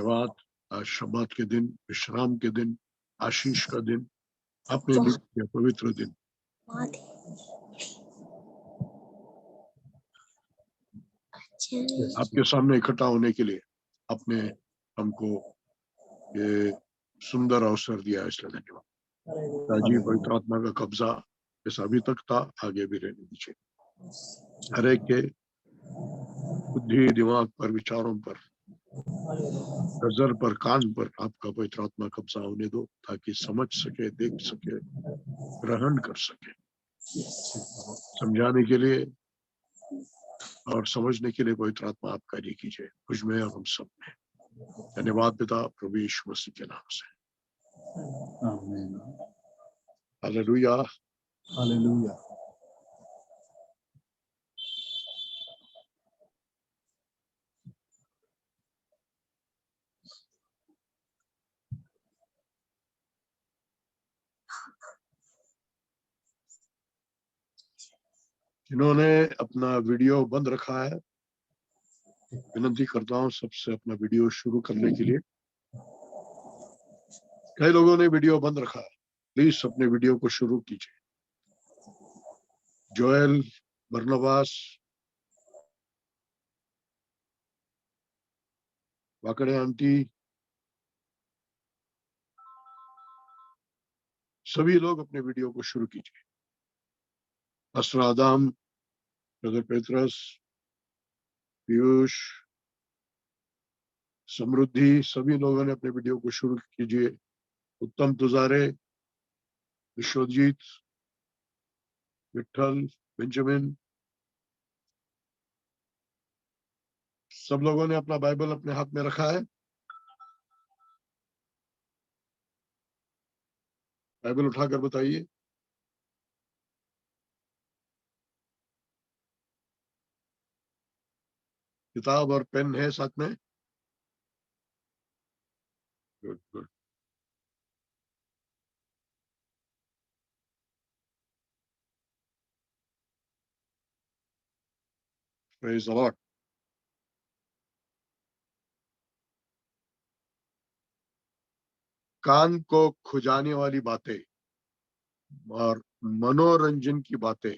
धन्यवाद। आज शब्बात के दिन, विश्राम के दिन, आशीष का दिन आपने दी यह पवित्र दिन आपके सामने इकट्ठा होने के लिए आपने हमको ये सुंदर अवसर दिया, इसलिए धन्यवाद। ताजी पवित्र आत्मा का कब्जा जैसा अभी तक था आगे भी रहने दीजिए। हर एक के बुद्धि, दिमाग पर, विचारों पर, नजर पर, कान पर आपका पवित्र आत्मा कब्जा होने दो, ताकि समझ सके, देख सके, ग्रहण कर सके। समझाने के लिए और समझने के लिए पवित्र आत्मा आप कार्य कीजिए मुझ में और हम सब में। धन्यवाद पिता, प्रभु यीशु मसीह के नाम से, हालेलुया, हालेलुया। जिन्होंने अपना वीडियो बंद रखा है, विनती करता हूँ सबसे अपना वीडियो शुरू करने के लिए। कई लोगों ने वीडियो बंद रखा है, प्लीज अपने वीडियो को शुरू कीजिए। जोएल, बरनबास, वाकड़े आंटी, सभी लोग अपने वीडियो को शुरू कीजिए। पास्टर आदम, ब्रदर पेत्रस, पीयूष, समृद्धि, सभी लोगों ने अपने वीडियो को शुरू कीजिए। उत्तम तुजारे, विश्वजीत, विठल, बेंजामिन, सब लोगों ने अपना बाइबल अपने हाथ में रखा है। बाइबल उठाकर बताइए। किताब और पेन है साथ में? Good good. Praise the lord. कान को खुजाने वाली बातें और मनोरंजन की बातें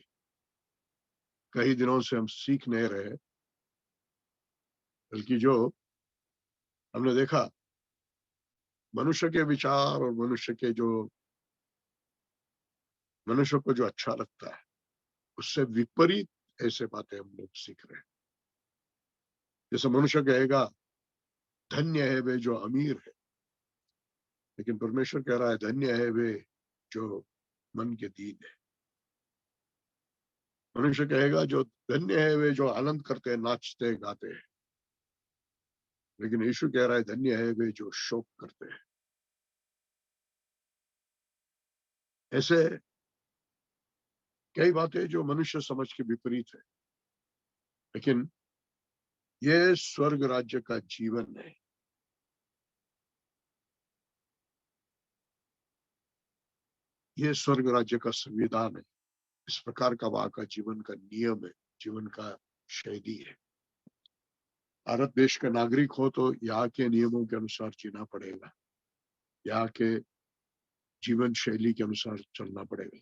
कई दिनों से हम सीख नहीं रहे, बल्कि जो हमने देखा मनुष्य के विचार और मनुष्य को जो अच्छा लगता है उससे विपरीत ऐसे बातें हम लोग सीख रहे हैं। जैसे मनुष्य कहेगा धन्य है वे जो अमीर है, लेकिन परमेश्वर कह रहा है धन्य है वे जो मन के दीन है। मनुष्य कहेगा जो धन्य है वे जो आनंद करते हैं, नाचते गाते हैं, लेकिन यीशु कह रहा है धन्य है वे जो शोक करते हैं। ऐसे कई बातें जो मनुष्य समझ के विपरीत है, लेकिन ये स्वर्ग राज्य का जीवन है। ये स्वर्ग राज्य का संविधान है। इस प्रकार का वहां का जीवन का नियम है, जीवन का शैली है। भारत देश का नागरिक हो तो यहाँ के नियमों के अनुसार जीना पड़ेगा, यहाँ के जीवन शैली के अनुसार चलना पड़ेगा।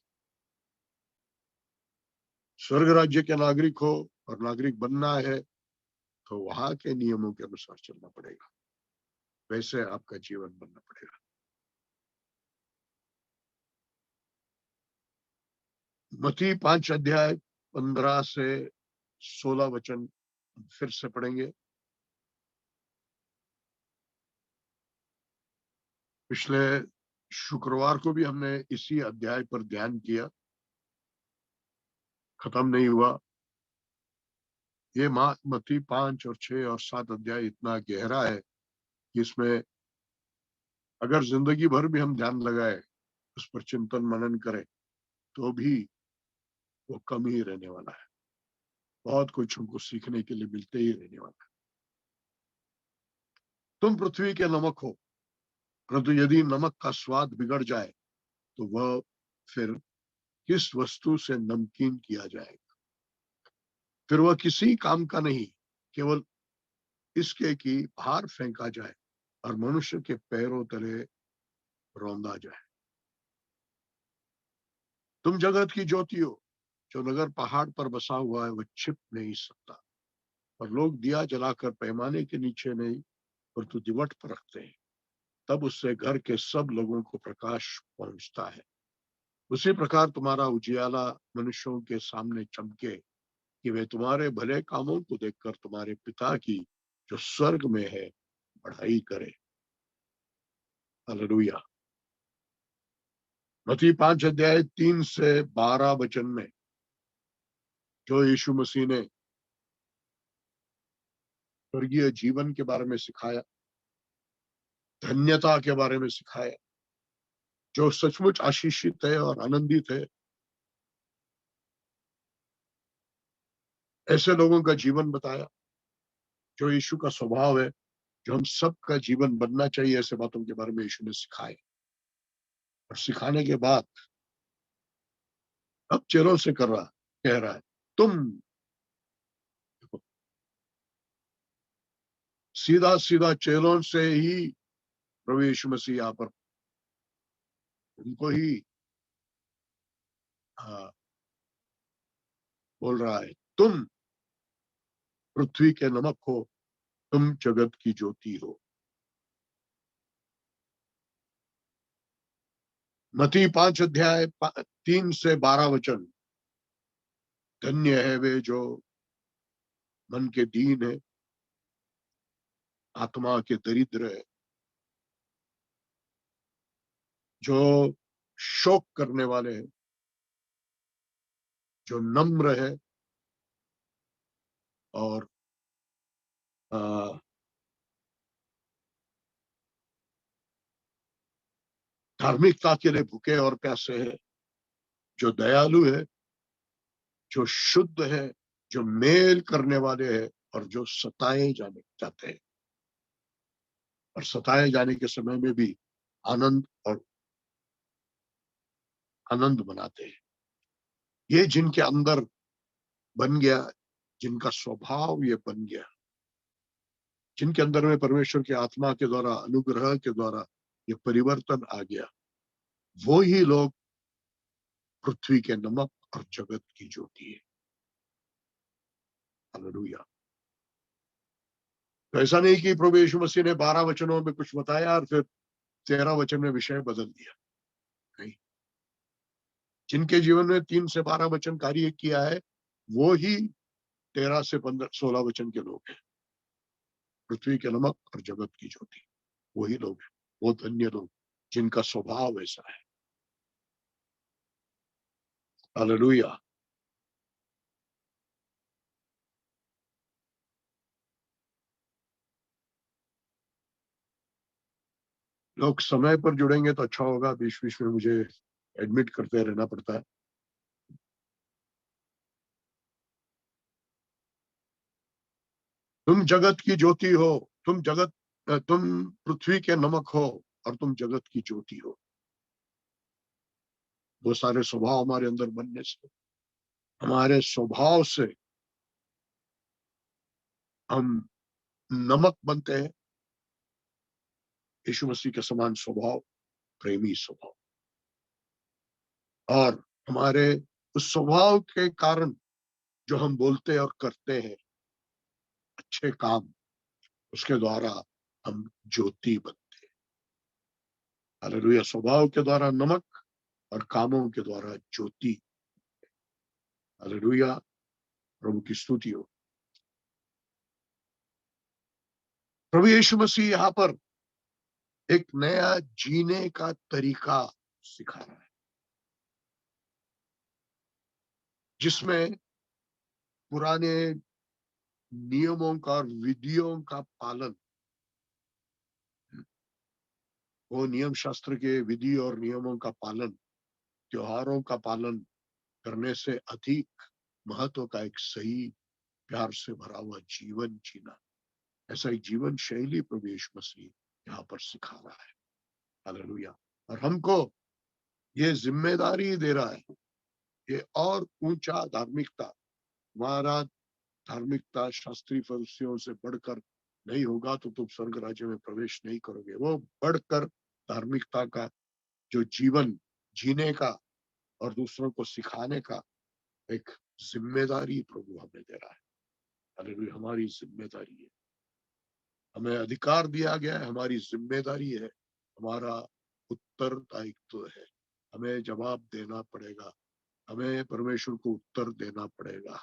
स्वर्ग राज्य के नागरिक हो और नागरिक बनना है तो वहां के नियमों के अनुसार चलना पड़ेगा, वैसे आपका जीवन बनना पड़ेगा। मत्ती 5 अध्याय 15 से 16 वचन फिर से पढ़ेंगे। पिछले शुक्रवार को भी हमने इसी अध्याय पर ध्यान किया, खत्म नहीं हुआ। ये मत्ती 5 और 6 और 7 अध्याय इतना गहरा है कि इसमें अगर जिंदगी भर भी हम ध्यान लगाए, उस पर चिंतन मनन करें, तो भी वो कम ही रहने वाला है। बहुत कुछ हमको सीखने के लिए मिलते ही रहने वाला है। तुम पृथ्वी के नमक हो, परंतु यदि नमक का स्वाद बिगड़ जाए तो वह फिर किस वस्तु से नमकीन किया जाएगा? फिर वह किसी काम का नहीं, केवल इसके कि बाहर फेंका जाए और मनुष्य के पैरों तले रौंदा जाए। तुम जगत की ज्योति हो। जो नगर पहाड़ पर बसा हुआ है वह छिप नहीं सकता, और लोग दिया जलाकर पैमाने के नीचे नहीं परंतु दिवट पर रखते हैं, तब उससे घर के सब लोगों को प्रकाश पहुंचता है। उसी प्रकार तुम्हारा उजियाला मनुष्यों के सामने चमके, कि वे तुम्हारे भले कामों को देखकर तुम्हारे पिता की जो स्वर्ग में है बढ़ाई करे। हालेलुया। मत्ती 5 अध्याय 3 से 12 वचन में जो यीशु मसीह ने स्वर्गीय जीवन के बारे में सिखाया, धन्यता के बारे में सिखाया, जो सचमुच आशीषित है और आनंदित है, ऐसे लोगों का जीवन बताया। जो यीशु का स्वभाव है, जो हम सबका जीवन बनना चाहिए, ऐसे बातों के बारे में यीशु ने सिखाए। और सिखाने के बाद अब चेलों से कह रहा है, तुम देखो, सीधा सीधा चेलों से ही प्रभु यीशु मसीह यहाँ पर उनको ही हाँ, बोल रहा है, तुम पृथ्वी के नमक हो, तुम जगत की ज्योति हो। मत्ती 5 अध्याय 3 से 12 वचन, धन्य है वे जो मन के दीन है, आत्मा के दरिद्र है, जो शोक करने वाले हैं, जो नम्र है और धार्मिकता के लिए भूखे और प्यासे हैं, जो दयालु है, जो शुद्ध है, जो मेल करने वाले हैं, और जो सताए जाने जाते हैं और सताए जाने के समय में भी आनंद और आनंद मनाते हैं। ये जिनके अंदर बन गया, जिनका स्वभाव ये बन गया, जिनके अंदर में परमेश्वर की आत्मा के द्वारा, अनुग्रह के द्वारा ये परिवर्तन आ गया, वो ही लोग पृथ्वी के नमक और जगत की ज्योति है। हालेलुया। तो ऐसा नहीं कि प्रभु यीशु मसीह ने 12 वचनों में कुछ बताया और फिर 13 वचन में विषय बदल दिया। नहीं, जिनके जीवन में 3 से 12 वचन कार्य किया है, वो ही 13 से 16 वचन के लोग हैं। पृथ्वी के नमक और जगत की ज्योति, वही लोग हैं। वो धन्य लोग जिनका स्वभाव ऐसा है। हालेलुया। लोग समय पर जुड़ेंगे तो अच्छा होगा, बीच बीच में मुझे एडमिट करते रहना पड़ता है। तुम जगत की ज्योति हो, तुम पृथ्वी के नमक हो, और तुम जगत की ज्योति हो। वो सारे स्वभाव हमारे अंदर बनने से, हमारे स्वभाव से हम नमक बनते हैं, यीशु मसीह के समान स्वभाव, प्रेमी स्वभाव। और हमारे उस स्वभाव के कारण जो हम बोलते और करते हैं अच्छे काम, उसके द्वारा हम ज्योति बनते हैं। हालेलुया। स्वभाव के द्वारा नमक और कामों के द्वारा ज्योति। हालेलुया। प्रभु की स्तुति हो। प्रभु यीशु मसीह यहाँ पर एक नया जीने का तरीका सिखा रहा है, जिसमें पुराने नियमों का और विधियों का पालन, वो नियम शास्त्र के विधि और नियमों का पालन, त्योहारों का पालन करने से अधिक महत्व का एक सही प्यार से भरा हुआ जीवन जीना, ऐसा एक जीवन शैली प्रभु यीशु मसीह यहाँ पर सिखा रहा है। हालेलुया। और हमको ये जिम्मेदारी दे रहा है, ये और ऊंचा धार्मिकता, हमारा धार्मिकता शास्त्रीय फलसियों से बढ़कर नहीं होगा तो तुम स्वर्ग राज्य में प्रवेश नहीं करोगे। वो बढ़कर धार्मिकता का जो जीवन जीने का और दूसरों को सिखाने का एक जिम्मेदारी प्रभु हमें दे रहा है। हालेलुया, हमारी जिम्मेदारी है, हमें अधिकार दिया गया है, हमारी जिम्मेदारी है, हमारा उत्तरदायित्व है, हमें जवाब देना पड़ेगा, हमें परमेश्वर को उत्तर देना पड़ेगा।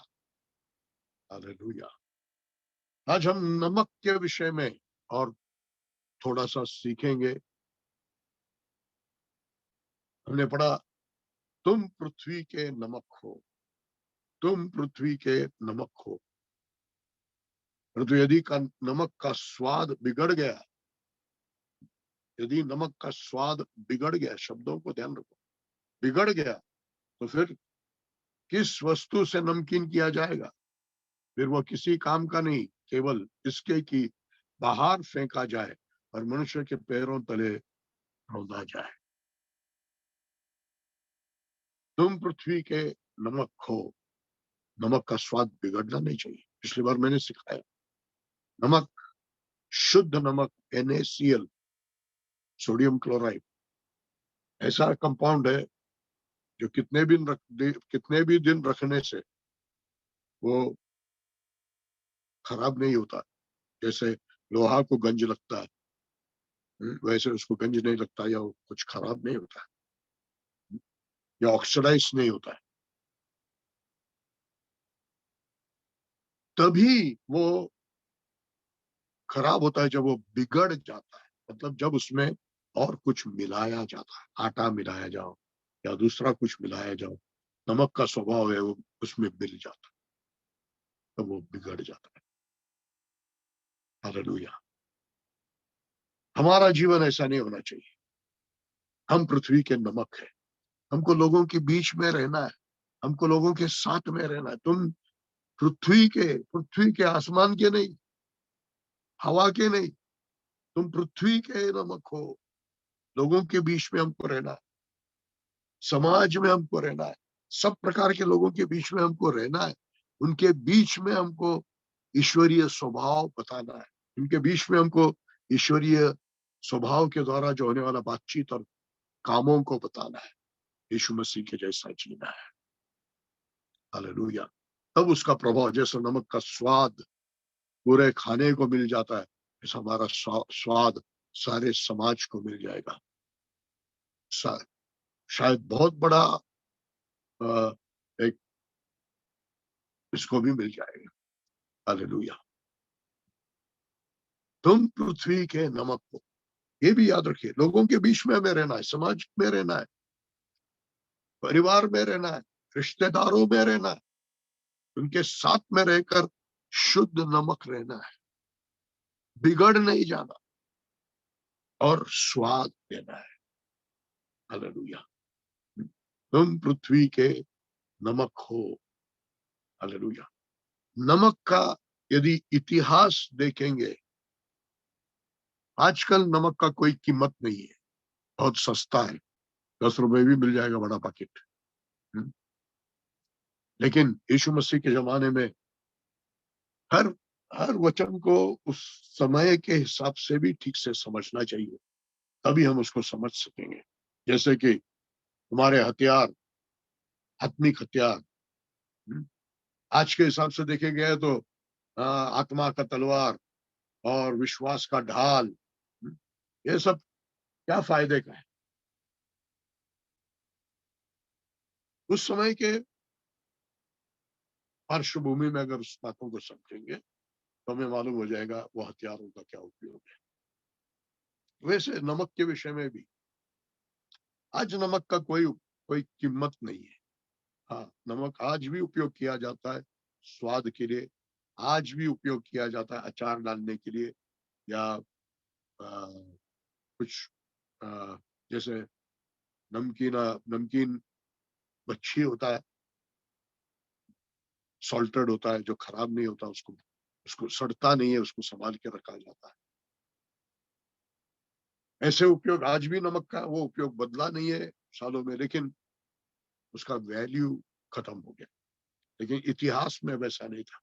हालेलुया। आज हम नमक के विषय में और थोड़ा सा सीखेंगे। हमने पढ़ा, तुम पृथ्वी के नमक हो, तुम पृथ्वी के नमक हो। परंतु यदि का नमक का स्वाद बिगड़ गया, यदि नमक का स्वाद बिगड़ गया, शब्दों को ध्यान रखो, बिगड़ गया, तो फिर किस वस्तु से नमकीन किया जाएगा? फिर वो किसी काम का नहीं, केवल इसके कि बाहर फेंका जाए और मनुष्य के पैरों तले रौंदा जाए। तुम पृथ्वी के नमक हो, नमक का स्वाद बिगड़ना नहीं चाहिए। पिछली बार मैंने सिखाया, नमक, शुद्ध नमक NaCl, सोडियम क्लोराइड, ऐसा कंपाउंड है जो कितने भी दिन रखने से वो खराब नहीं होता। जैसे लोहा को गंज लगता है, वैसे उसको गंज नहीं लगता, या वो कुछ खराब नहीं होता, या ऑक्सीडाइज नहीं होता है। तभी वो खराब होता है जब वो बिगड़ जाता है, मतलब जब उसमें और कुछ मिलाया जाता है, आटा मिलाया जाओ या दूसरा कुछ मिलाया जाओ, नमक का स्वभाव है वो उसमें मिल जाता है, तब वो बिगड़ जाता है। हालेलुया। हमारा जीवन ऐसा नहीं होना चाहिए। हम पृथ्वी के नमक है, हमको लोगों के बीच में रहना है, हमको लोगों के साथ में रहना है। तुम पृथ्वी के आसमान के नहीं, हवा के नहीं, तुम पृथ्वी के नमक हो। लोगों के बीच में हमको रहना है, समाज में हमको रहना है, सब प्रकार के लोगों के बीच में हमको रहना है। उनके बीच में हमको ईश्वरीय स्वभाव बताना है, उनके बीच में हमको ईश्वरीय स्वभाव के द्वारा जो होने वाला बातचीत और कामों को बताना है, यीशु मसीह के जैसा जीना है। हालेलुया। तब उसका प्रभाव, जैसे नमक का स्वाद पूरे खाने को मिल जाता है, ऐसा हमारा स्वाद सारे समाज को मिल जाएगा। शायद बहुत बड़ा एक इसको भी मिल जाएगा। हालेलुया। तुम पृथ्वी के नमक हो, ये भी याद रखिए। लोगों के बीच में हमें रहना है, समाज में रहना है, परिवार में रहना है, रिश्तेदारों में रहना है, उनके साथ में रहकर शुद्ध नमक रहना है, बिगड़ नहीं जाना और स्वाद देना है। हालेलुया। तुम पृथ्वी के नमक हो। हालेलुया। नमक का यदि इतिहास देखेंगे, आजकल नमक का कोई कीमत नहीं है, बहुत सस्ता है, 10 रुपए भी मिल जाएगा बड़ा पैकेट। लेकिन यीशु मसीह के जमाने में हर हर वचन को उस समय के हिसाब से भी ठीक से समझना चाहिए, तभी हम उसको समझ सकेंगे। जैसे कि हमारे हथियार, आत्मिक हथियार, आज के हिसाब से देखे गए तो आत्मा का तलवार और विश्वास का ढाल, ये सब क्या फायदे का है? उस समय के पार्श्वभूमि में अगर उस बातों को समझेंगे तो हमें मालूम हो जाएगा वो हथियारों का क्या उपयोग है। वैसे नमक के विषय में भी आज नमक का कोई कोई कीमत नहीं है। हाँ, नमक आज भी उपयोग किया जाता है स्वाद के लिए, आज भी उपयोग किया जाता है अचार डालने के लिए, या कुछ आ, जैसे नमकीन मच्छी होता है, सॉल्टेड होता है, जो खराब नहीं होता, उसको उसको सड़ता नहीं है, उसको संभाल के रखा जाता है। ऐसे उपयोग आज भी नमक का, वो उपयोग बदला नहीं है सालों में, लेकिन उसका वैल्यू खत्म हो गया। लेकिन इतिहास में वैसा नहीं था।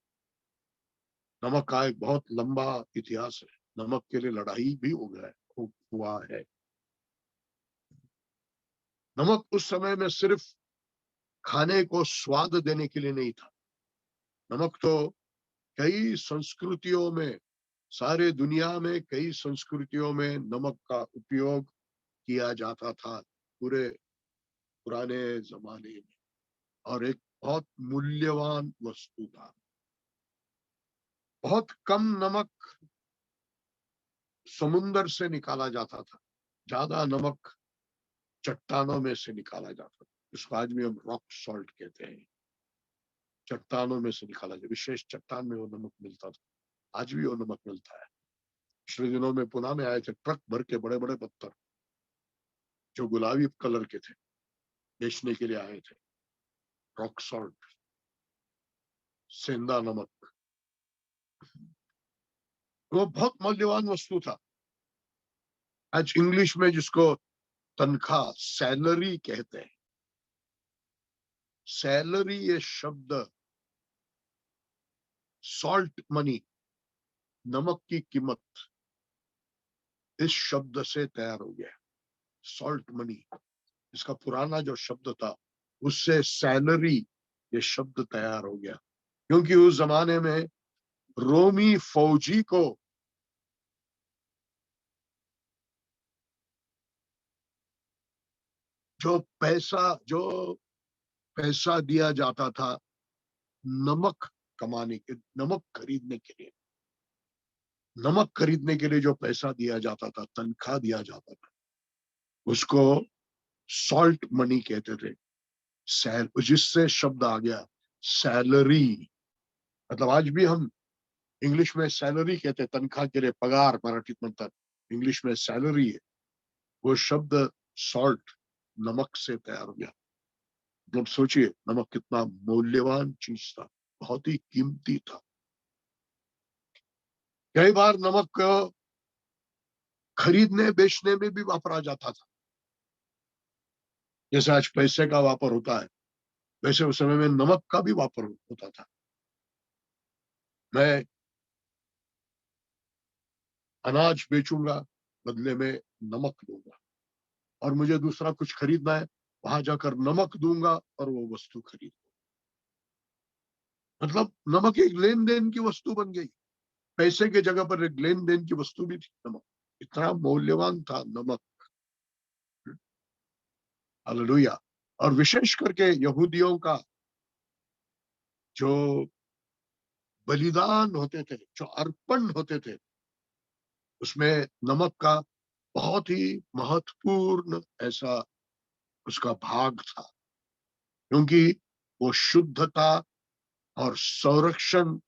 नमक का एक बहुत लंबा इतिहास है। नमक के लिए लड़ाई भी हुआ है। नमक उस समय में सिर्फ खाने को स्वाद देने के लिए नहीं था। नमक तो कई संस्कृतियों में, सारे दुनिया में कई संस्कृतियों में नमक का उपयोग किया जाता था पूरे पुराने जमाने में, और एक बहुत मूल्यवान वस्तु था। बहुत कम नमक समुंदर से निकाला जाता था, ज्यादा नमक चट्टानों में से निकाला जाता था। इसको आज भी हम रॉक सॉल्ट कहते हैं। चट्टानों में से निकाला जाता, विशेष चट्टान में वो नमक मिलता था। आज भी वो नमक मिलता है। पिछले दिनों में पुणे में आए थे ट्रक भर के बड़े बड़े पत्थर, जो गुलाबी कलर के थे, बेचने के लिए आए थे। रॉक सॉल्ट, सेंधा नमक, वो बहुत मूल्यवान वस्तु था। आज इंग्लिश में जिसको तनख्वाह, सैलरी कहते हैं, सैलरी ये शब्द सॉल्ट मनी, नमक की कीमत, इस शब्द से तैयार हो गया। सॉल्ट मनी, इसका पुराना जो शब्द था उससे सैलरी ये शब्द तैयार हो गया। क्योंकि उस जमाने में रोमी फौजी को जो पैसा दिया जाता था नमक कमाने के, नमक खरीदने के लिए, नमक खरीदने के लिए जो पैसा दिया जाता था, तनख्वाह दिया जाता था, उसको सॉल्ट मनी कहते थे। जिससे शब्द आ गया सैलरी। मतलब आज भी हम इंग्लिश में सैलरी कहते हैं, तनख्वाह के लिए पगार मराठीत म्हणतात, इंग्लिश में सैलरी है। वो शब्द सॉल्ट, नमक से तैयार हो गया। मतलब सोचिए नमक कितना मूल्यवान चीज था, बहुत ही कीमती था। कई बार नमक खरीदने बेचने में भी वापरा जाता था। जैसे आज पैसे का वापर होता है, वैसे उस समय में नमक का भी वापर होता था। मैं अनाज बेचूंगा, बदले में नमक दूंगा, और मुझे दूसरा कुछ खरीदना है, वहां जाकर नमक दूंगा और वो वस्तु खरीद। मतलब नमक एक लेन देन की वस्तु बन गई। पैसे के जगह पर एक लेन देन की वस्तु भी थी नमक। इतना मूल्यवान था नमक। हालेलुया। और विशेष करके यहूदियों का जो बलिदान होते थे, जो अर्पण होते थे, उसमें नमक का बहुत ही महत्वपूर्ण ऐसा उसका भाग था। क्योंकि वो शुद्धता और संरक्षण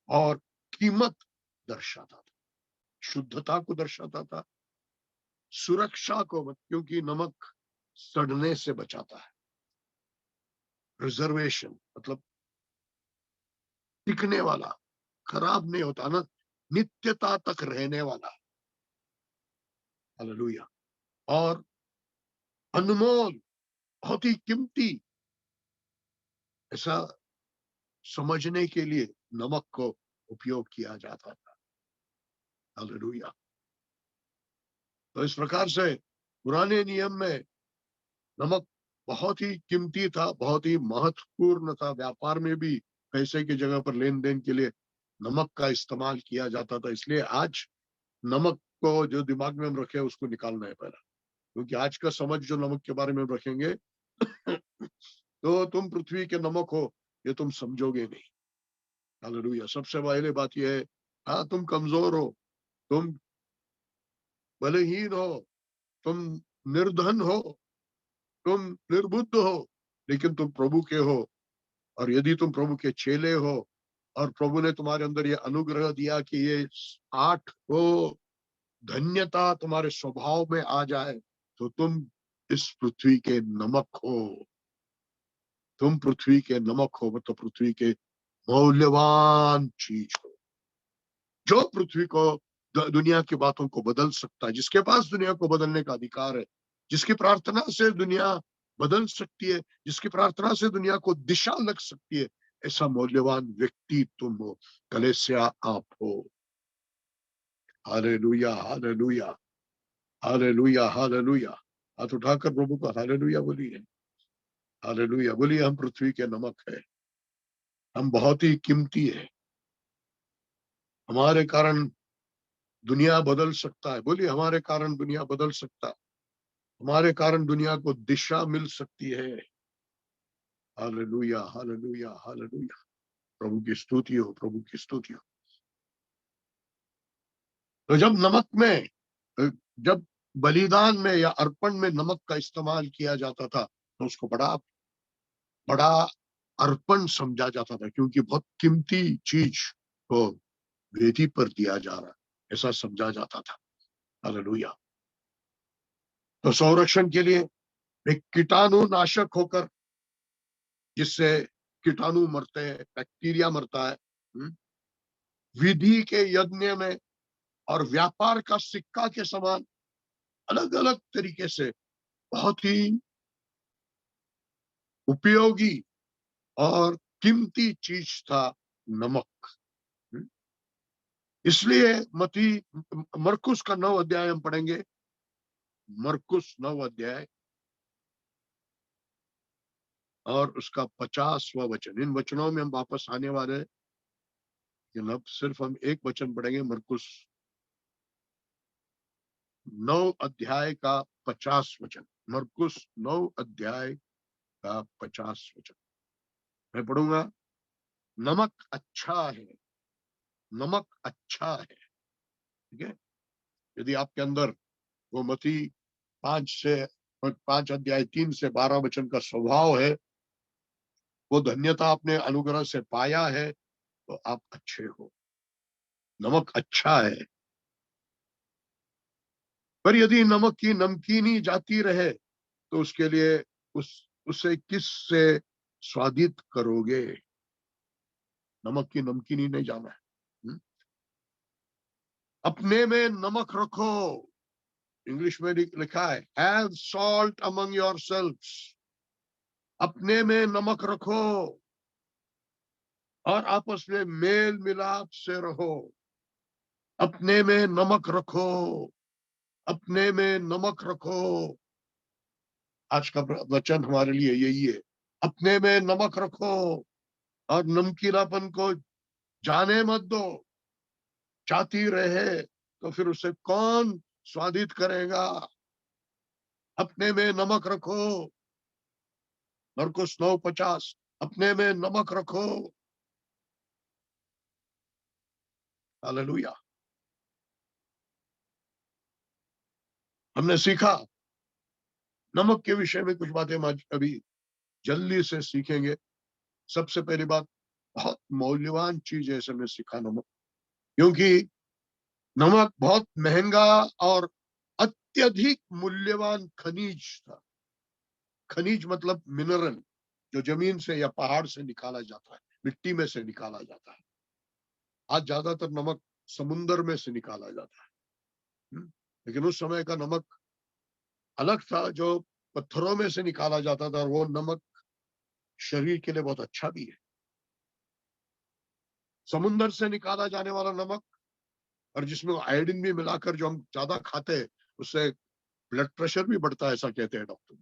और कीमत दर्शाता था। शुद्धता को दर्शाता था, सुरक्षा को, क्योंकि नमक सड़ने से बचाता है। प्रिजर्वेशन मतलब टिकने वाला, खराब नहीं होता ना, नित्यता तक रहने वाला। हालेलुया। और अनमोल, बहुत ही कीमती, ऐसा समझने के लिए नमक को उपयोग किया जाता था। हालेलुया। तो इस प्रकार से पुराने नियम में नमक बहुत ही कीमती था, बहुत ही महत्वपूर्ण था। व्यापार में भी पैसे की जगह पर लेन देन के लिए नमक का इस्तेमाल किया जाता था। इसलिए आज नमक को जो दिमाग में हम रखे उसको निकालना है पहला। क्योंकि आज का समझ जो नमक के बारे में हम रखेंगे तो तुम पृथ्वी के नमक हो ये तुम समझोगे नहीं। हालेलुया। सबसे पहले बात यह है, हाँ तुम कमजोर हो, तुम बलहीन हो, तुम निर्धन हो, तुम निर्बुद्ध हो, लेकिन तुम प्रभु के हो। और यदि तुम प्रभु के चेले हो और प्रभु ने तुम्हारे अंदर ये अनुग्रह दिया कि ये 8 वो धन्यता तुम्हारे स्वभाव में आ जाए, तो तुम इस पृथ्वी के नमक हो। तुम पृथ्वी के नमक हो, मतलब पृथ्वी के मौल्यवान चीज हो, जो पृथ्वी को, दुनिया की बातों को बदल सकता है, जिसके पास दुनिया को बदलने का अधिकार है, जिसकी प्रार्थना से दुनिया बदल सकती है, जिसकी प्रार्थना से दुनिया को दिशा लग सकती है, ऐसा मूल्यवान व्यक्ति तुम हो, कलीसिया आप हो। Hallelujah, hallelujah, hallelujah, hallelujah. हाथ उठाकर प्रभु को हालेलुया बोलिए, हालेलुया बोलिए। हम पृथ्वी के नमक है, हम बहुत ही कीमती है। हमारे कारण दुनिया बदल सकता है। बोलिए, हमारे कारण दुनिया बदल सकता है, हमारे कारण दुनिया को दिशा मिल सकती है। Hallelujah, hallelujah, hallelujah. प्रभु की स्तुति हो, प्रभु की स्तुति हो। तो जब नमक में, जब बलिदान में या अर्पण में नमक का इस्तेमाल किया जाता था, तो उसको बड़ा बड़ा अर्पण समझा जाता था, क्योंकि बहुत कीमती चीज को वेदी पर दिया जा रहा है, ऐसा समझा जाता था। हालेलुया। तो संरक्षण के लिए एक कीटाणु नाशक होकर, जिससे कीटाणु मरते हैं, बैक्टीरिया मरता है, विधि के यज्ञ में और व्यापार का सिक्का के समान अलग अलग तरीके से बहुत ही उपयोगी और कीमती चीज था नमक। इसलिए मती मरकुस का 9 अध्याय हम पढ़ेंगे। मरकुस 9 अध्याय और उसका 50वां वचन। इन वचनों में हम वापस आने वाले हैं, लेकिन अब सिर्फ हम एक वचन पढ़ेंगे। मरकुस 9 अध्याय का 50 वचन। मरकुस 9 अध्याय का 50 वचन मैं पढ़ूंगा। नमक अच्छा है, नमक अच्छा है। ठीक है। यदि आपके अंदर वो मती 5 अध्याय 3 से 12 वचन का स्वभाव है, वो धन्यता आपने अनुग्रह से पाया है, तो आप अच्छे हो। नमक अच्छा है। पर यदि नमक की नमकीनी जाती रहे, तो उसके लिए उसे किस से स्वादित करोगे? नमक की नमकीनी नहीं जाना है। अपने में नमक रखो। इंग्लिश में लिखा है, हैव सॉल्ट अमंग योरसेल्व्स। अपने में नमक रखो और आपस में मेल मिलाप से रहो। अपने में नमक रखो, अपने में नमक रखो। आज का वचन हमारे लिए यही है। अपने में नमक रखो और नमकीनापन को जाने मत दो। चाहती रहे तो फिर उसे कौन स्वादित करेगा? अपने में नमक रखो। मरकुस 9:50। अपने में नमक रखो। हालेलुया। हमने सीखा नमक के विषय में कुछ बातें हम आज अभी जल्दी से सीखेंगे। सबसे पहली बात, बहुत मौल्यवान चीज है, हमने सीखा नमक, क्योंकि नमक बहुत महंगा और अत्यधिक मूल्यवान खनिज था। खनिज मतलब मिनरल, जो जमीन से या पहाड़ से निकाला जाता है, मिट्टी में से निकाला जाता है। आज ज्यादातर नमक समुन्दर में से निकाला जाता है। लेकिन उस समय का नमक अलग था, जो पत्थरों में से निकाला जाता था, और वो नमक शरीर के लिए बहुत अच्छा भी है। समुन्दर से निकाला जाने वाला नमक, और जिसमें आयोडीन भी मिलाकर जो हम ज्यादा खाते हैं, उससे ब्लड प्रेशर भी बढ़ता है, ऐसा कहते हैं डॉक्टर।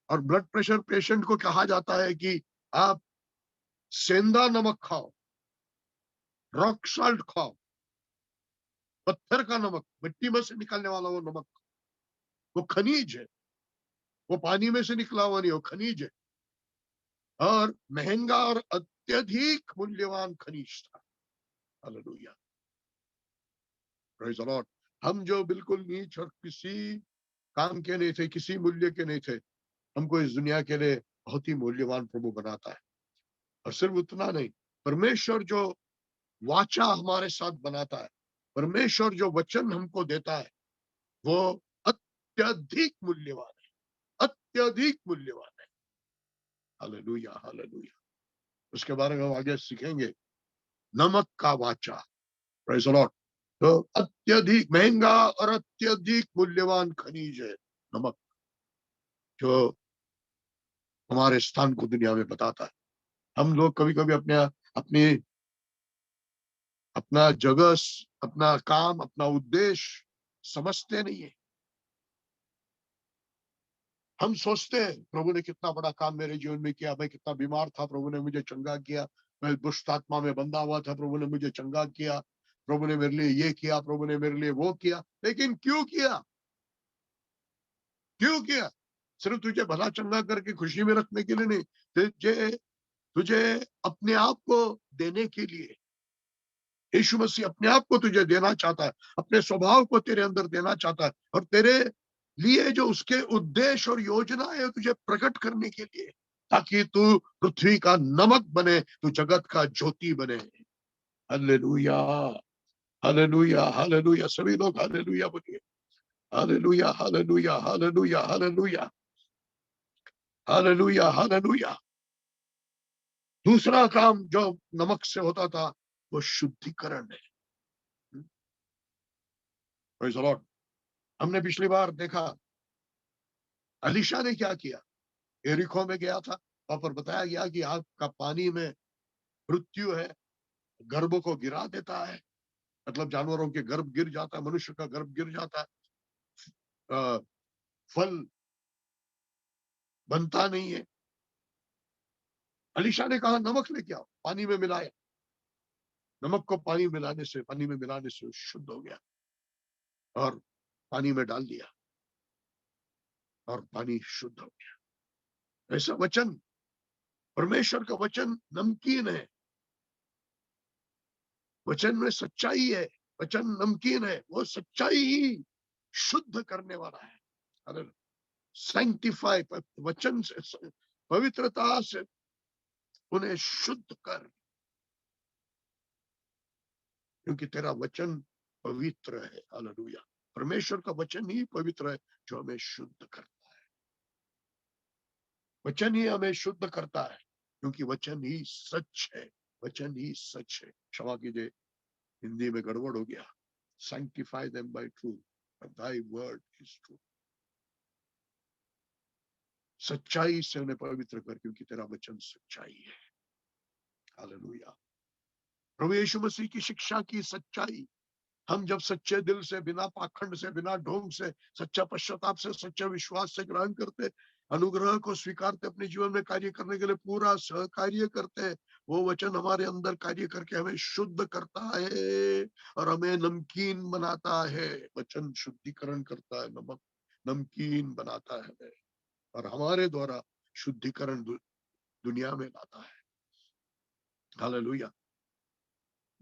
और ब्लड प्रेशर पेशेंट को कहा जाता है कि आप सेंधा नमक खाओ, रॉक सॉल्ट खाओ। पत्थर का नमक, मिट्टी में से निकलने वाला वो नमक, वो खनिज है। वो पानी में से निकला हुआ नहीं, वो खनिज है, और महंगा और अत्यधिक मूल्यवान खनिज था। Hallelujah, praise the Lord. हम जो बिल्कुल नीच और किसी काम के नहीं थे, किसी मूल्य के नहीं थे, हमको इस दुनिया के लिए बहुत ही मूल्यवान प्रभु बनाता है। और सिर्फ उतना नहीं, परमेश्वर जो वाचा हमारे साथ बनाता है, परमेश्वर जो वचन हमको देता है, वो अत्यधिक मूल्यवान है, अत्यधिक मूल्यवान है। Hallelujah, hallelujah. उसके बारे में हम आगे सीखेंगे। नमक का वाचा, प्रेज़ द लॉर्ड। तो अत्यधिक महंगा और अत्यधिक मूल्यवान खनिज है नमक, जो हमारे स्थान को दुनिया में बताता है। हम लोग कभी कभी अपने अपनी अपना जगह, अपना काम, अपना उद्देश्य समझते नहीं है। हम सोचते हैं प्रभु ने कितना बड़ा काम मेरे जीवन में किया, मैं कितना बीमार था, प्रभु ने मुझे चंगा किया, मैं दुष्ट आत्मा में बंधा हुआ था, प्रभु ने मुझे चंगा किया, प्रभु ने मेरे लिए ये किया, प्रभु ने मेरे लिए वो किया। लेकिन क्यों किया? क्यों किया? सिर्फ तुझे भला चंगा करके खुशी में रखने के लिए नहीं, तुझे तुझे अपने आप को देने के लिए। यीशु मसीह अपने आप को तुझे देना चाहता है, अपने स्वभाव को तेरे अंदर देना चाहता है, और तेरे लिए जो उसके उद्देश्य और योजना है तुझे प्रकट करने के लिए, ताकि तू पृथ्वी का नमक बने, तू जगत का ज्योति बने। Hallelujah, hallelujah, hallelujah. सभी लोग हालेलुया बोलिए। Hallelujah, hallelujah, hallelujah, hallelujah, hallelujah, hallelujah. दूसरा काम जो नमक से होता था वो शुद्धिकरण है। Praise the Lord. हमने पिछली बार देखा अलीशा ने क्या किया। यरीहो में गया था, वहां पर बताया गया कि आग का पानी में मृत्यु है, गर्भ को गिरा देता है, मतलब जानवरों के गर्भ गिर जाता है, मनुष्य का गर्भ गिर जाता है, फल बनता नहीं है। अलीशा ने कहा नमक लेके आओ, पानी में मिलाया, नमक को पानी में मिलाने से शुद्ध हो गया, और पानी में डाल दिया और पानी शुद्ध हो गया। ऐसा वचन, परमेश्वर का वचन नमकीन है, वचन में सच्चाई है, वचन नमकीन है, वो सच्चाई ही शुद्ध करने वाला है। अरे सैंक्टिफाई, वचन से, पवित्रता से उन्हें शुद्ध कर, क्योंकि तेरा वचन पवित्र है। हालेलुया। परमेश्वर का वचन ही पवित्र है जो हमें शुद्ध करता है। वचन ही हमें शुद्ध करता है, क्योंकि वचन ही सच है, वचन ही सच है। क्षमा कीजिए, हिंदी में गड़बड़ हो गया। Sanctify them by truth, thy word is true। सच्चाई से उन्हें पवित्र कर, क्योंकि तेरा वचन सच्चाई है। हालेलुया। प्रभु यीशु मसीह की शिक्षा की सच्चाई, हम जब सच्चे दिल से, बिना पाखंड से, बिना ढोंग से, सच्चा पश्चाताप से, सच्चे विश्वास से ग्रहण करते, अनुग्रह को स्वीकारते, अपने जीवन में कार्य करने के लिए पूरा सहकार्य करते हैं, वो वचन हमारे अंदर कार्य करके हमें शुद्ध करता है और हमें नमकीन बनाता है। वचन शुद्धिकरण करता है, नमक नमकीन बनाता है हमें, और हमारे द्वारा शुद्धिकरण दुनिया में लाता है। हालेलुया।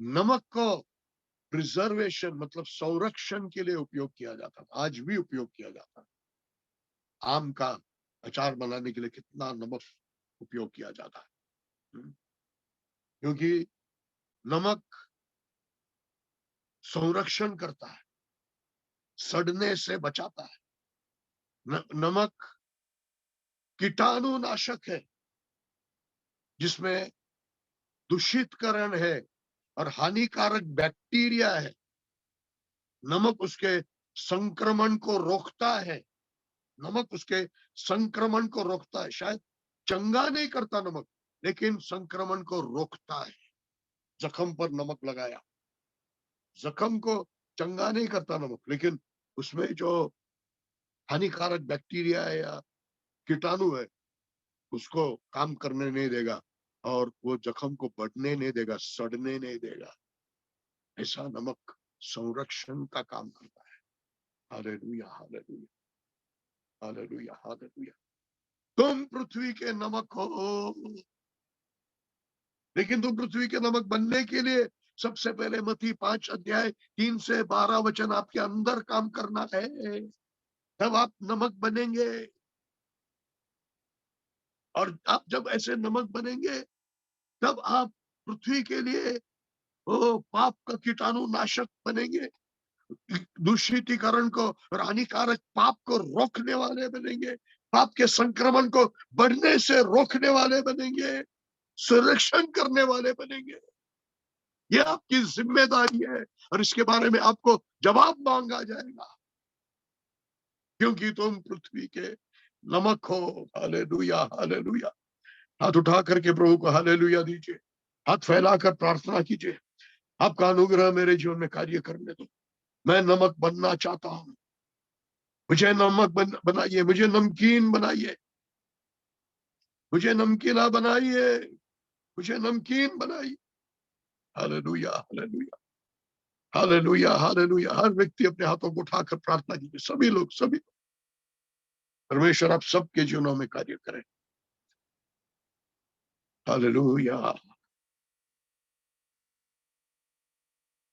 नमक को प्रिजर्वेशन मतलब संरक्षण के लिए उपयोग किया जाता था, आज भी उपयोग किया जाता है। आम का अचार बनाने के लिए कितना नमक उपयोग किया जाता है, क्योंकि नमक संरक्षण करता है, सड़ने से बचाता है। नमक कीटाणुनाशक है, जिसमें दूषितकरण है और हानिकारक बैक्टीरिया है। नमक उसके संक्रमण को रोकता है, नमक उसके संक्रमण को रोकता है। शायद चंगा नहीं करता नमक, लेकिन संक्रमण को रोकता है। जख्म पर नमक लगाया, जख्म को चंगा नहीं करता नमक, लेकिन उसमें जो हानिकारक बैक्टीरिया है या कीटाणु है, उसको काम करने नहीं देगा, और वो जख्म को बढ़ने नहीं देगा, सड़ने नहीं देगा। ऐसा नमक संरक्षण का काम करता है। Hallelujah, hallelujah, hallelujah, hallelujah. तुम पृथ्वी के नमक हो, लेकिन तुम पृथ्वी के नमक बनने के लिए सबसे पहले मत्ती 5 अध्याय 3 से 12 वचन आपके अंदर काम करना है, तब आप नमक बनेंगे। और आप जब ऐसे नमक बनेंगे, तब आप पृथ्वी के लिए वो पाप का कीटाणु नाशक बनेंगे, दूषितीकरण को और हानिकारक पाप को रोकने वाले बनेंगे, पाप के संक्रमण को बढ़ने से रोकने वाले बनेंगे, सुरक्षण करने वाले बनेंगे। ये आपकी जिम्मेदारी है, और इसके बारे में आपको जवाब मांगा जाएगा, क्योंकि तुम पृथ्वी के नमक हो। Hallelujah, hallelujah. हाथ उठा करके प्रभु को हालेलुया दीजिए, हाथ फैलाकर प्रार्थना कीजिए, आपका अनुग्रह मेरे जीवन में कार्य करने दो। मैं नमक बनना चाहता हूं, मुझे नमक बनाइए, मुझे नमकीन बनाइए, मुझे नमकीना बनाइए, मुझे नमकीन बनाइए। Hallelujah, hallelujah, hallelujah, hallelujah. हर व्यक्ति अपने हाथों को उठाकर प्रार्थना कीजिए, सभी लोग, सभी। परमेश्वर आप सबके जीवनों में कार्य करें। Hallelujah,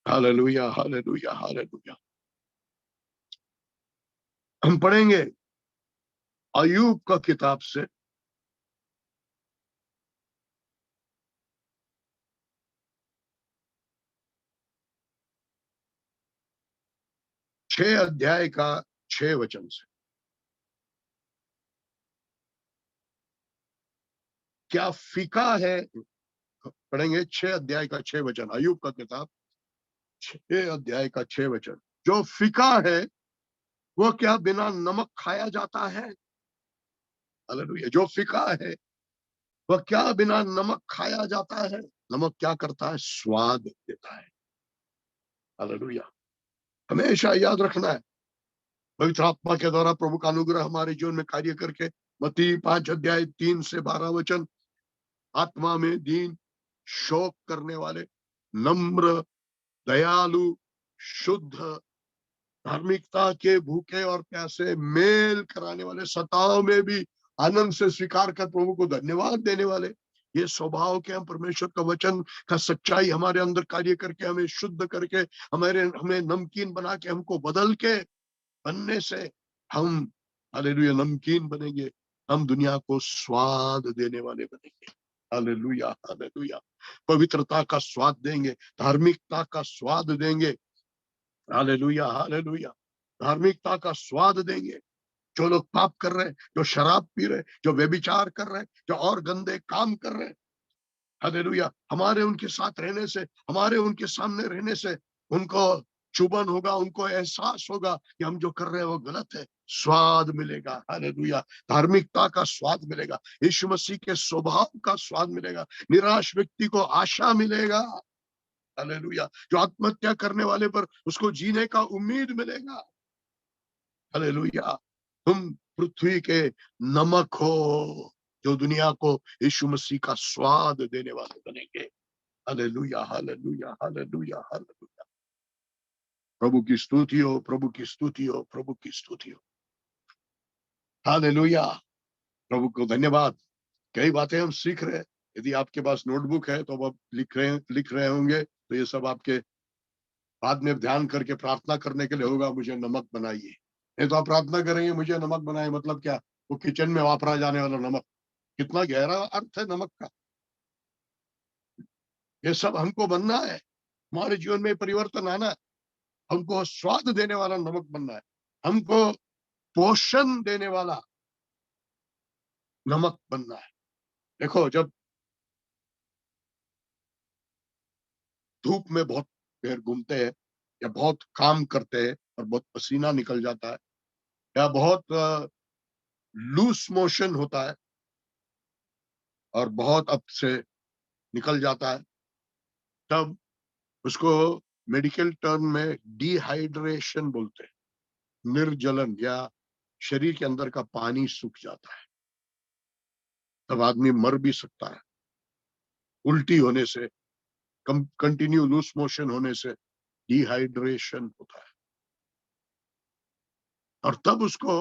hallelujah, hallelujah, hallelujah. हम पढ़ेंगे अय्यूब का किताब से 6 अध्याय का 6 वचन से। क्या फीका है, पढ़ेंगे 6 अध्याय का 6 वचन, अय्यूब का किताब 6 अध्याय का 6 वचन। जो फीका है वो क्या बिना नमक खाया जाता है? हालेलुया। जो फीका है वह क्या बिना नमक खाया जाता है? नमक क्या करता है? स्वाद देता है। हालेलुया। हमेशा याद रखना है, पवित्र आत्मा के द्वारा प्रभु का अनुग्रह हमारे जीवन में कार्य करके, मत्ती 5 अध्याय 3 से 12 वचन, आत्मा में दीन, शोक करने वाले, नम्र, दयालु, शुद्ध, धार्मिकता के भूखे और प्यासे, मेल कराने वाले, सताव में भी आनंद से स्वीकार कर प्रभु को धन्यवाद देने वाले, ये स्वभाव के हम परमेश्वर का वचन का सच्चाई हमारे अंदर कार्य करके हमें शुद्ध करके हमें नमकीन बना के हमको बदल के बनने से हम हालेलुया नमकीन बनेंगे। हम दुनिया को स्वाद देने वाले बनेंगे। Hallelujah, hallelujah. पवित्रता का स्वाद देंगे, धार्मिकता का स्वाद देंगे। Hallelujah, hallelujah. धार्मिकता का स्वाद देंगे। जो लोग पाप कर रहे हैं, जो शराब पी रहे हैं, जो व्यभिचार कर रहे हैं, जो और गंदे काम कर रहे हैं, हालेलुया, हमारे उनके साथ रहने से, हमारे उनके सामने रहने से उनको चुभन होगा, उनको एहसास होगा कि हम जो कर रहे हैं वो गलत है। स्वाद मिलेगा। हालेलुया। धार्मिकता का स्वाद मिलेगा, यीशु मसीह के स्वभाव का स्वाद मिलेगा, निराश व्यक्ति को आशा मिलेगा। हालेलुया। जो आत्महत्या करने वाले पर उसको जीने का उम्मीद मिलेगा। हालेलुया। तुम पृथ्वी के नमक हो, जो दुनिया को यीशु मसीह का स्वाद देने वाले बनेंगे। Hallelujah, hallelujah, hallelujah, hallelujah. प्रभु की स्तुति हो, प्रभु की स्तुति हो, प्रभु की स्तुति हो। हालेलुया। प्रभु को धन्यवाद। कई बातें हम सीख रहे हैं। यदि आपके पास नोटबुक है तो आप लिख रहे होंगे, तो ये सब आपके बाद में ध्यान करके प्रार्थना करने के लिए होगा, मुझे नमक बनाइए। नहीं तो आप प्रार्थना करेंगे मुझे नमक बनाए, मतलब क्या? वो किचन में वापरा जाने वाला नमक। कितना गहरा अर्थ है नमक का। ये सब हमको बनना है, हमारे जीवन में परिवर्तन आना है। हमको स्वाद देने वाला नमक बनना है, हमको पोषण देने वाला नमक बनना है। देखो, जब धूप में बहुत देर घूमते हैं, या बहुत काम करते हैं और बहुत पसीना निकल जाता है, या बहुत लूज मोशन होता है और बहुत अब से निकल जाता है, तब उसको मेडिकल टर्म में डिहाइड्रेशन बोलते हैं। निर्जलन, या शरीर के अंदर का पानी सूख जाता है, तब आदमी मर भी सकता है। उल्टी होने से, कंटिन्यू लूज मोशन होने से डिहाइड्रेशन होता है, और तब उसको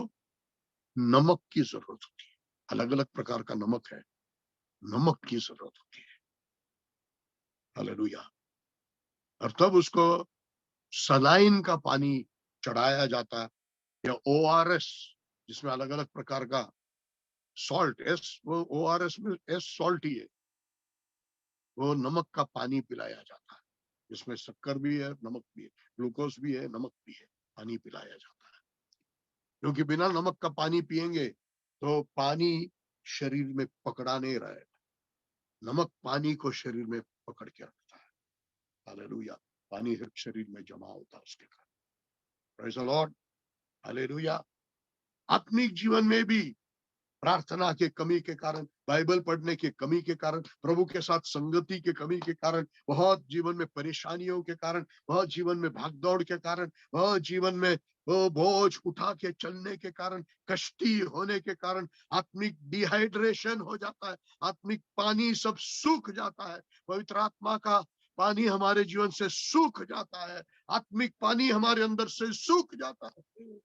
नमक की जरूरत होती है। अलग अलग प्रकार का नमक है, नमक की जरूरत होती है। हालेलुया। और तब उसको सलाइन का पानी चढ़ाया जाता है, या ओआरएस, जिसमें अलग अलग प्रकार का सॉल्ट, एस, वो ओआरएस में एस सॉल्ट ही है, वो नमक का पानी पिलाया जाता है, जिसमें शक्कर भी है, नमक भी है, ग्लूकोज भी है, नमक भी है, पानी पिलाया जाता है। क्योंकि बिना नमक का पानी पिएंगे तो पानी शरीर में पकड़ा नहीं रहेगा। नमक पानी को शरीर में पकड़ के रखता है। हालेलुया। पानी शरीर में जमा होता है उसके कारण। Praise the Lord. हालेलुया। आत्मिक जीवन में भी प्रार्थना के कमी के कारण बाइबल पढ़ने की कमी के कारण, प्रभु के साथ संगति की कमी के कारण, बहुत जीवन में परेशानियों के कारण, बहुत जीवन में भागदौड़ के कारण, बहुत जीवन में वो बोझ उठा के चलने के कारण, कष्टी होने के कारण आत्मिक डिहाइड्रेशन हो जाता है, आत्मिक पानी सब सूख जाता है, पवित्र आत्मा का पानी हमारे जीवन से सूख जाता है, आत्मिक पानी हमारे अंदर से सूख जाता है।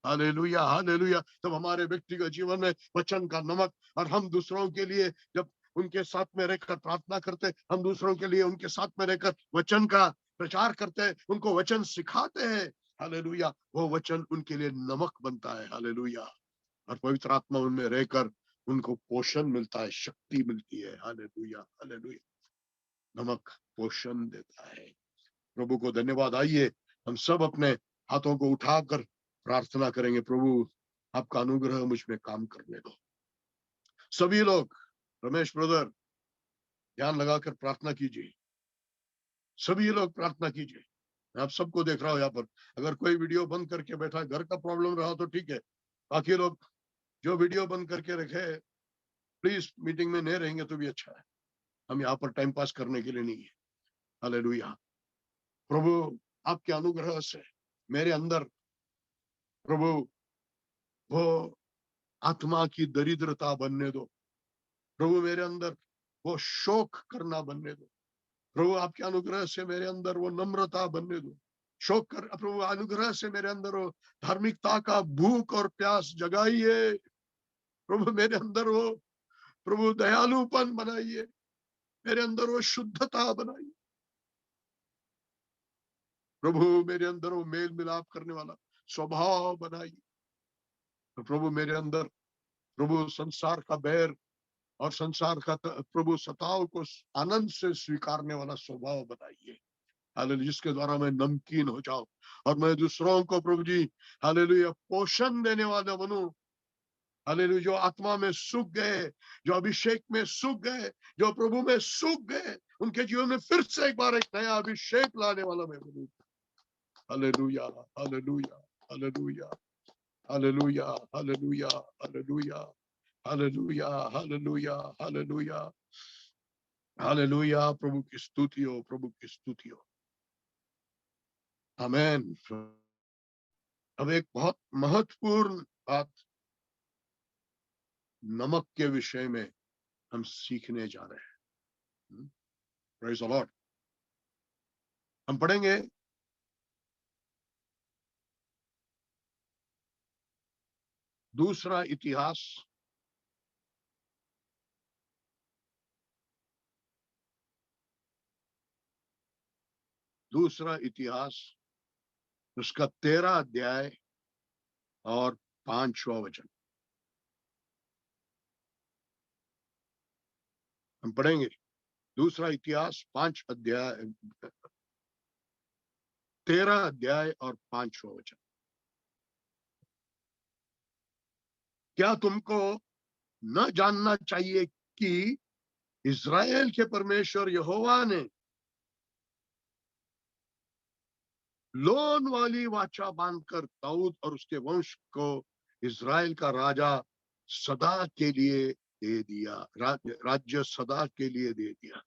Hallelujah, hallelujah. तब हमारे व्यक्तिगत जीवन में वचन का नमक, और हम दूसरों के लिए जब उनके साथ में रहकर प्रार्थना करते, हम दूसरों के लिए उनके साथ में रहकर वचन का प्रचार करते हैं, उनको वचन सिखाते हैं, हालेलुया, वो वचन उनके लिए नमक बनता है, हालेलुया। और पवित्र आत्मा उनमें रहकर उनको पोषण मिलता है, शक्ति मिलती है, हालेलुया, हालेलुया। नमक पोषण देता है। प्रभु को धन्यवाद। आइए हम सब अपने हाथों को उठाकर प्रार्थना करेंगे, प्रभु आपका अनुग्रह मुझ में काम करने दो। सभी लोग, रमेश ब्रदर, ध्यान लगाकर प्रार्थना कीजिए, सभी लोग प्रार्थना कीजिए। मैं आप सबको देख रहा हूं यहाँ पर। अगर कोई वीडियो बंद करके बैठा है, घर का प्रॉब्लम रहा तो ठीक है, बाकी लोग जो वीडियो बंद करके रखे, प्लीज मीटिंग में नहीं रहेंगे तो भी अच्छा है, हम यहाँ पर टाइम पास करने के लिए नहीं है। हालेलुया। प्रभु आपके अनुग्रह से मेरे अंदर, प्रभु, वो आत्मा की दरिद्रता बनने दो, प्रभु मेरे अंदर वो शोक करना बनने दो, प्रभु आपके अनुग्रह से मेरे अंदर वो नम्रता बनने दो, शोक कर प्रभु, अनुग्रह से मेरे अंदर वो धार्मिकता का भूख और प्यास जगाइए, प्रभु मेरे अंदर वो, प्रभु दयालुपन बनाइए, मेरे अंदर वो शुद्धता बनाइए, प्रभु मेरे अंदर वो मेल मिलाप करने वाला स्वभाव बनाइए, तो प्रभु मेरे अंदर, प्रभु संसार का बैर और संसार का प्रभु सताव को आनंद से स्वीकारने वाला स्वभाव बनाइए, हालेलुया, जिसके द्वारा मैं नमकीन हो जाऊं और मैं दूसरों को, प्रभु जी, हालेलुया, पोषण देने वाला बनूं, हालेलुया, जो आत्मा में सूख गए, जो अभिषेक में सूख गए, जो प्रभु में सूख गए, उनके जीवन में फिर से एक बार एक नया अभिषेक लाने वाला मैं बनूं। Hallelujah, hallelujah, hallelujah, hallelujah, hallelujah, hallelujah, hallelujah, hallelujah, hallelujah, hallelujah. प्रभु की स्तुति हो, प्रभु की स्तुति हो। आमेन। अब एक बहुत महत्वपूर्ण बात नमक के विषय में हम सीखने जा रहे हैं। Praise the Lord. हम पढ़ेंगे दूसरा इतिहास, दूसरा इतिहास, उसका 13 अध्याय और 5वां वचन हम पढ़ेंगे। दूसरा इतिहास 5 अध्याय, 13 अध्याय और 5वां वचन। क्या तुमको न जानना चाहिए कि इज़राइल के परमेश्वर यहोवा ने लोन वाली वाचा बांधकर दाऊद और उसके वंश को इज़राइल का राजा सदा के लिए दे दिया, राज्य सदा के लिए दे दिया।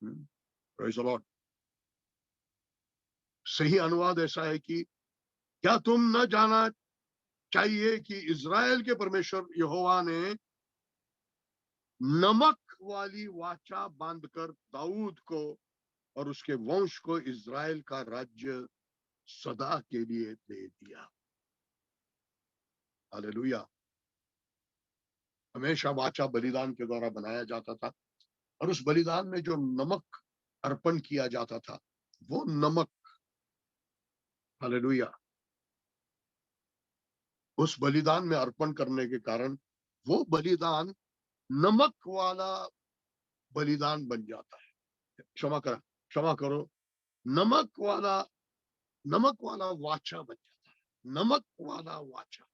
Praise the Lord. सही अनुवाद ऐसा है कि क्या तुम न जाना चाहिए कि इज़राइल के परमेश्वर यहोवा ने नमक वाली वाचा बांधकर दाऊद को और उसके वंश को इज़राइल का राज्य सदा के लिए दे दिया। हालेलुया। हमेशा वाचा बलिदान के द्वारा बनाया जाता था, और उस बलिदान में जो नमक अर्पण किया जाता था, वो नमक, हालेलुया, उस बलिदान में अर्पण करने के कारण वो बलिदान नमक वाला बलिदान बन जाता है। क्षमा करो, नमक वाला, नमक वाला वाचा बन जाता है, नमक वाला वाचा।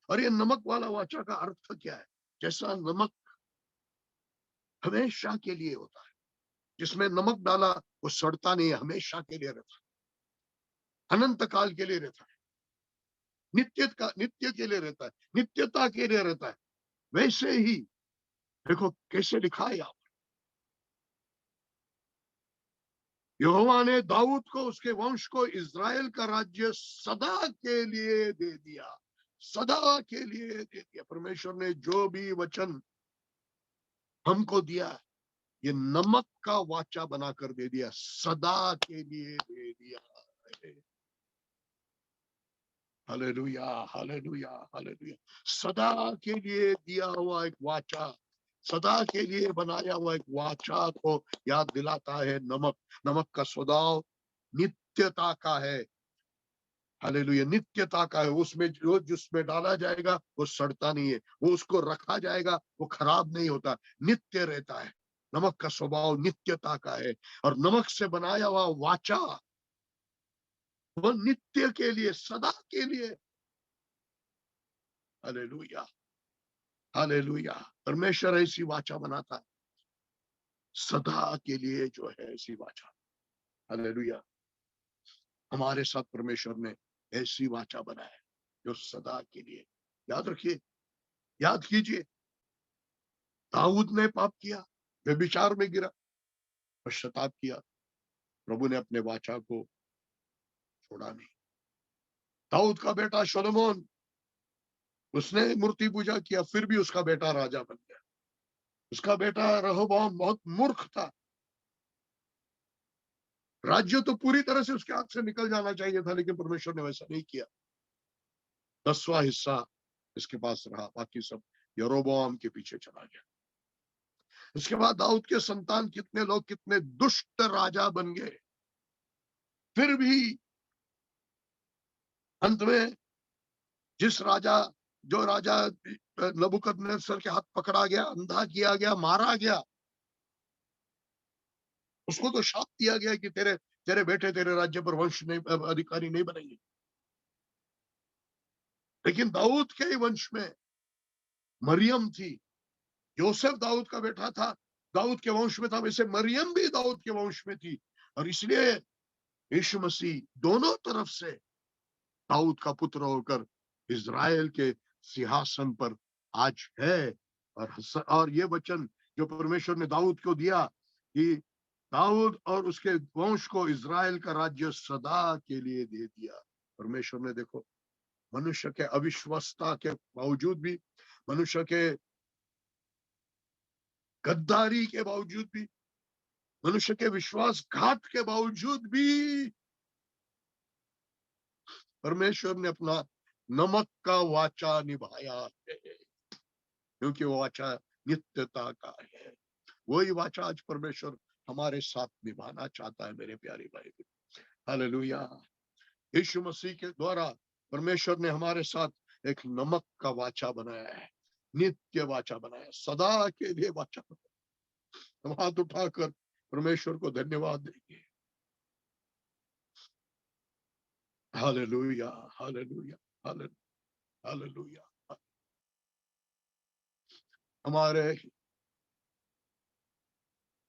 और ये नमक वाला वाचा का अर्थ क्या है? जैसा नमक हमेशा के लिए होता है, जिसमें नमक डाला वो सड़ता नहीं है, हमेशा के लिए रहता है, अनंत काल के लिए रहता है। नित्य के लिए रहता है, नित्यता के लिए रहता है। वैसे ही देखो कैसे लिखा है यहाँ, यहोवा ने दाऊद को, उसके वंश को, इज़राइल का राज्य सदा के लिए दे दिया, सदा के लिए दे दिया। परमेश्वर ने जो भी वचन हमको दिया है, ये नमक का वाचा बनाकर दे दिया, सदा के लिए दे दिया। Hallelujah, hallelujah, hallelujah. सदा के लिए दिया हुआ एक वाचा, सदा के लिए बनाया हुआ एक वाचा को याद दिलाता है नमक। नमक का स्वभाव नित्यता का है। हालेलुया, नित्यता का है। उसमें जो जिसमें डाला जाएगा वो सड़ता नहीं है, वो उसको रखा जाएगा वो खराब नहीं होता, नित्य रहता है। नमक का स्वभाव नित्यता का है, और नमक से बनाया हुआ वाचा वो नित्य के लिए, सदा के लिए। Hallelujah, hallelujah. परमेश्वर ऐसी वाचा बनाता है, सदा के लिए जो है ऐसी वाचा। हालेलुया। हमारे साथ परमेश्वर ने ऐसी वाचा बनाया है जो सदा के लिए। याद रखिए, याद कीजिए, दाऊद ने पाप किया, व्यभिचार में गिरा, पश्चाताप किया, प्रभु ने अपने वाचा को छोड़ा नहीं। दाऊद का बेटा सोलोमन, उसने मूर्ति पूजा किया, फिर भी उसका बेटा राजा बन गया। उसका बेटा रहबाम बहुत मूर्ख था, राज्य तो पूरी तरह से उसके हाथ से निकल जाना चाहिए था, लेकिन परमेश्वर ने वैसा नहीं किया। 10वां हिस्सा इसके पास रहा, बाकी सब यरोबोआम के पीछे चला गया। उसके बाद दाऊद के संतान कितने लोग कितने दुष्ट राजा बन गए, फिर भी अंत में जिस राजा जो राजा नबूकदनेस्सर के हाथ पकड़ा गया, अंधा किया गया, मारा गया, उसको तो शाप दिया गया कि तेरे तेरे बेटे तेरे राज्य पर वंश नहीं, अधिकारी नहीं बनेंगे। लेकिन दाऊद के वंश में मरियम थी, योसेफ दाऊद का बेटा था, दाऊद के वंश में था, वैसे मरियम भी दाऊद के वंश में थी। और इसलिए यीशु मसीह दोनों तरफ से दाऊद का पुत्र होकर इज़राइल के सिंहासन पर आज है। और ये वचन जो परमेश्वर ने दाऊद को दिया कि दाऊद और उसके वंश को इज़राइल का राज्य सदा के लिए दे दिया। परमेश्वर ने देखो, मनुष्य के अविश्वासता के बावजूद भी, मनुष्य के गद्दारी के बावजूद भी, मनुष्य के विश्वासघात के बावजूद भी परमेश्वर ने अपना नमक का वाचा निभाया है, क्योंकि वो वाचा नित्यता का है। वही वाचा आज परमेश्वर हमारे साथ निभाना चाहता है, मेरे प्यारे भाई। हालेलुया। यीशु मसीह के द्वारा परमेश्वर ने हमारे साथ एक नमक का वाचा बनाया है, नित्य वाचा बनाया, सदा के लिए वाचा बनाया। हम हाथ उठाकर परमेश्वर को धन्यवाद देंगे। Hallelujah, hallelujah, hallelujah. हमारे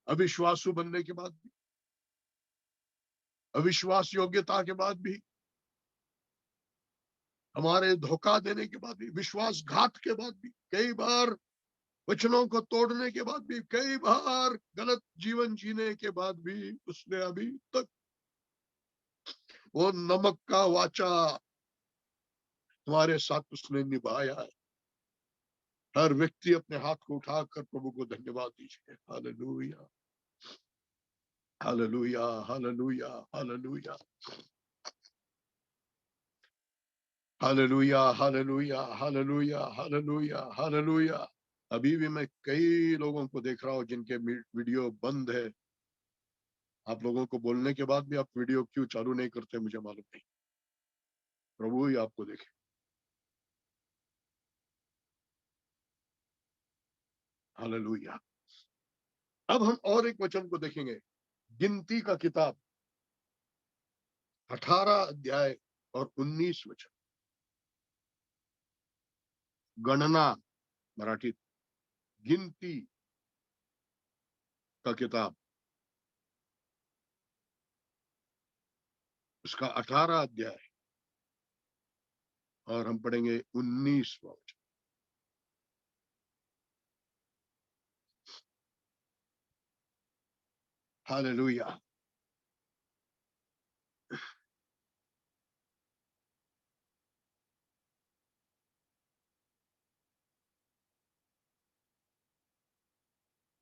अविश्वासु बनने के बाद भी, अविश्वास योग्यता के बाद भी, हमारे धोखा देने के बाद भी, विश्वासघात के बाद भी, कई बार वचनों को तोड़ने के बाद भी, कई बार गलत जीवन जीने के बाद भी, उसने अभी तक वो नमक का वाचा हमारे साथ उसने निभाया है। हर व्यक्ति अपने हाथ को उठाकर प्रभु को धन्यवाद दीजिए। Hallelujah, hallelujah, hallelujah, hallelujah, hallelujah, hallelujah, hallelujah, hallelujah, hallelujah. अभी भी मैं कई लोगों को देख रहा हूं जिनके वीडियो बंद है। आप लोगों को बोलने के बाद भी आप वीडियो क्यों चालू नहीं करते, मुझे मालूम नहीं। प्रभु ही आपको देखे। हालेलुया। अब हम और एक वचन को देखेंगे, गिनती का किताब 18 अध्याय और 19 वचन। गणना, मराठी गिनती का किताब, उसका 18 अध्याय और हम पढ़ेंगे 19वां वचन। हालेलुया।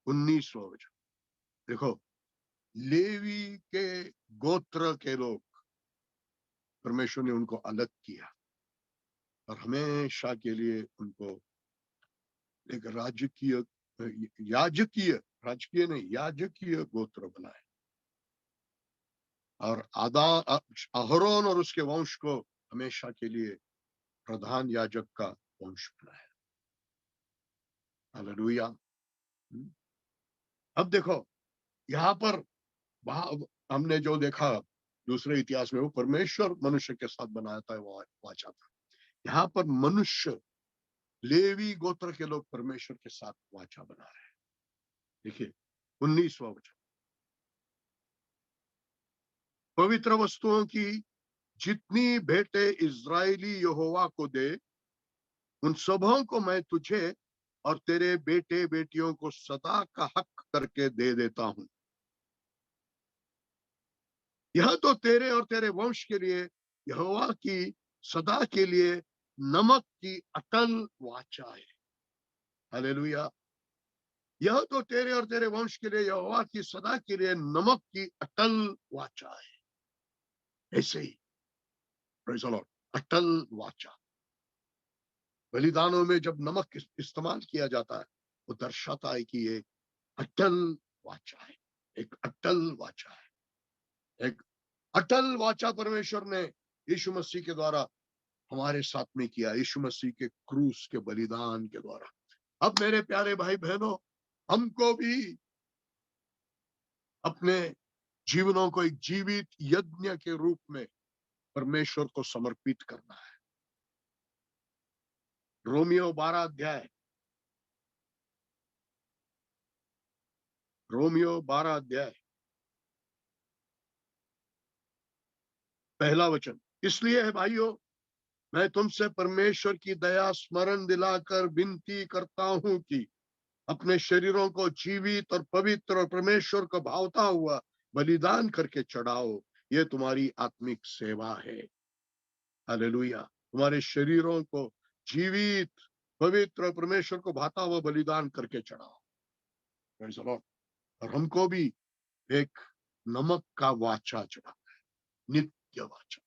उन्नीसवां वचन देखो, लेवी के गोत्र के लोग, परमेश्वर ने उनको अलग किया और हमेशा के लिए उनको एक राजकीय, याजकीय, राजकीय नहीं, याजकीय गोत्र बनाए और अहरोन और उसके वंश को हमेशा के लिए प्रधान याजक का वंश बनाया। हालेलुया। अब देखो, यहाँ पर हमने जो देखा दूसरे इतिहास में, वो परमेश्वर मनुष्य के साथ बनाया था, वो वाचा था। यहाँ पर मनुष्य, लेवी गोत्र के लोग परमेश्वर के साथ वाचा बना रहे हैं। देखिए 19वां वचन, पवित्र वस्तुओं की जितनी भेंटें इजरायली यहोवा को दे, उन सबों को मैं तुझे और तेरे बेटे बेटियों को सदा का हक करके दे देता हूं। यह तो तेरे और तेरे वंश के लिए यहोवा की सदा के लिए नमक की अटल वाचा है। हालेलुया। यह तो तेरे और तेरे वंश के लिए यहोवा की सदा के लिए नमक की अटल वाचा है। ऐसे ही प्रेज़ द लॉर्ड, अटल वाचा। बलिदानों में जब नमक इस्तेमाल किया जाता है, वो दर्शाता है कि ये अटल वाचा है, एक अटल वाचा है, एक अटल वाचा परमेश्वर ने यीशु मसीह के द्वारा हमारे साथ में किया, यीशु मसीह के क्रूस के बलिदान के द्वारा। अब मेरे प्यारे भाई बहनों, हमको भी अपने जीवनों को एक जीवित यज्ञ के रूप में परमेश्वर को समर्पित करना है। रोमियो 12 अध्याय, रोमियो 12 अध्याय पहला वचन, इसलिए है भाइयों, मैं तुमसे परमेश्वर की दया स्मरण दिलाकर विनती करता हूं कि अपने शरीरों को जीवित और पवित्र और परमेश्वर को भावता हुआ बलिदान करके चढ़ाओ, ये तुम्हारी आत्मिक सेवा है। हालेलुया। तुम्हारे शरीरों को जीवित, पवित्र और परमेश्वर को भाता हुआ बलिदान करके चढ़ाओ। Praise the Lord। और हमको भी एक नमक का वाचा चढ़ाना है, नित्य वाचा,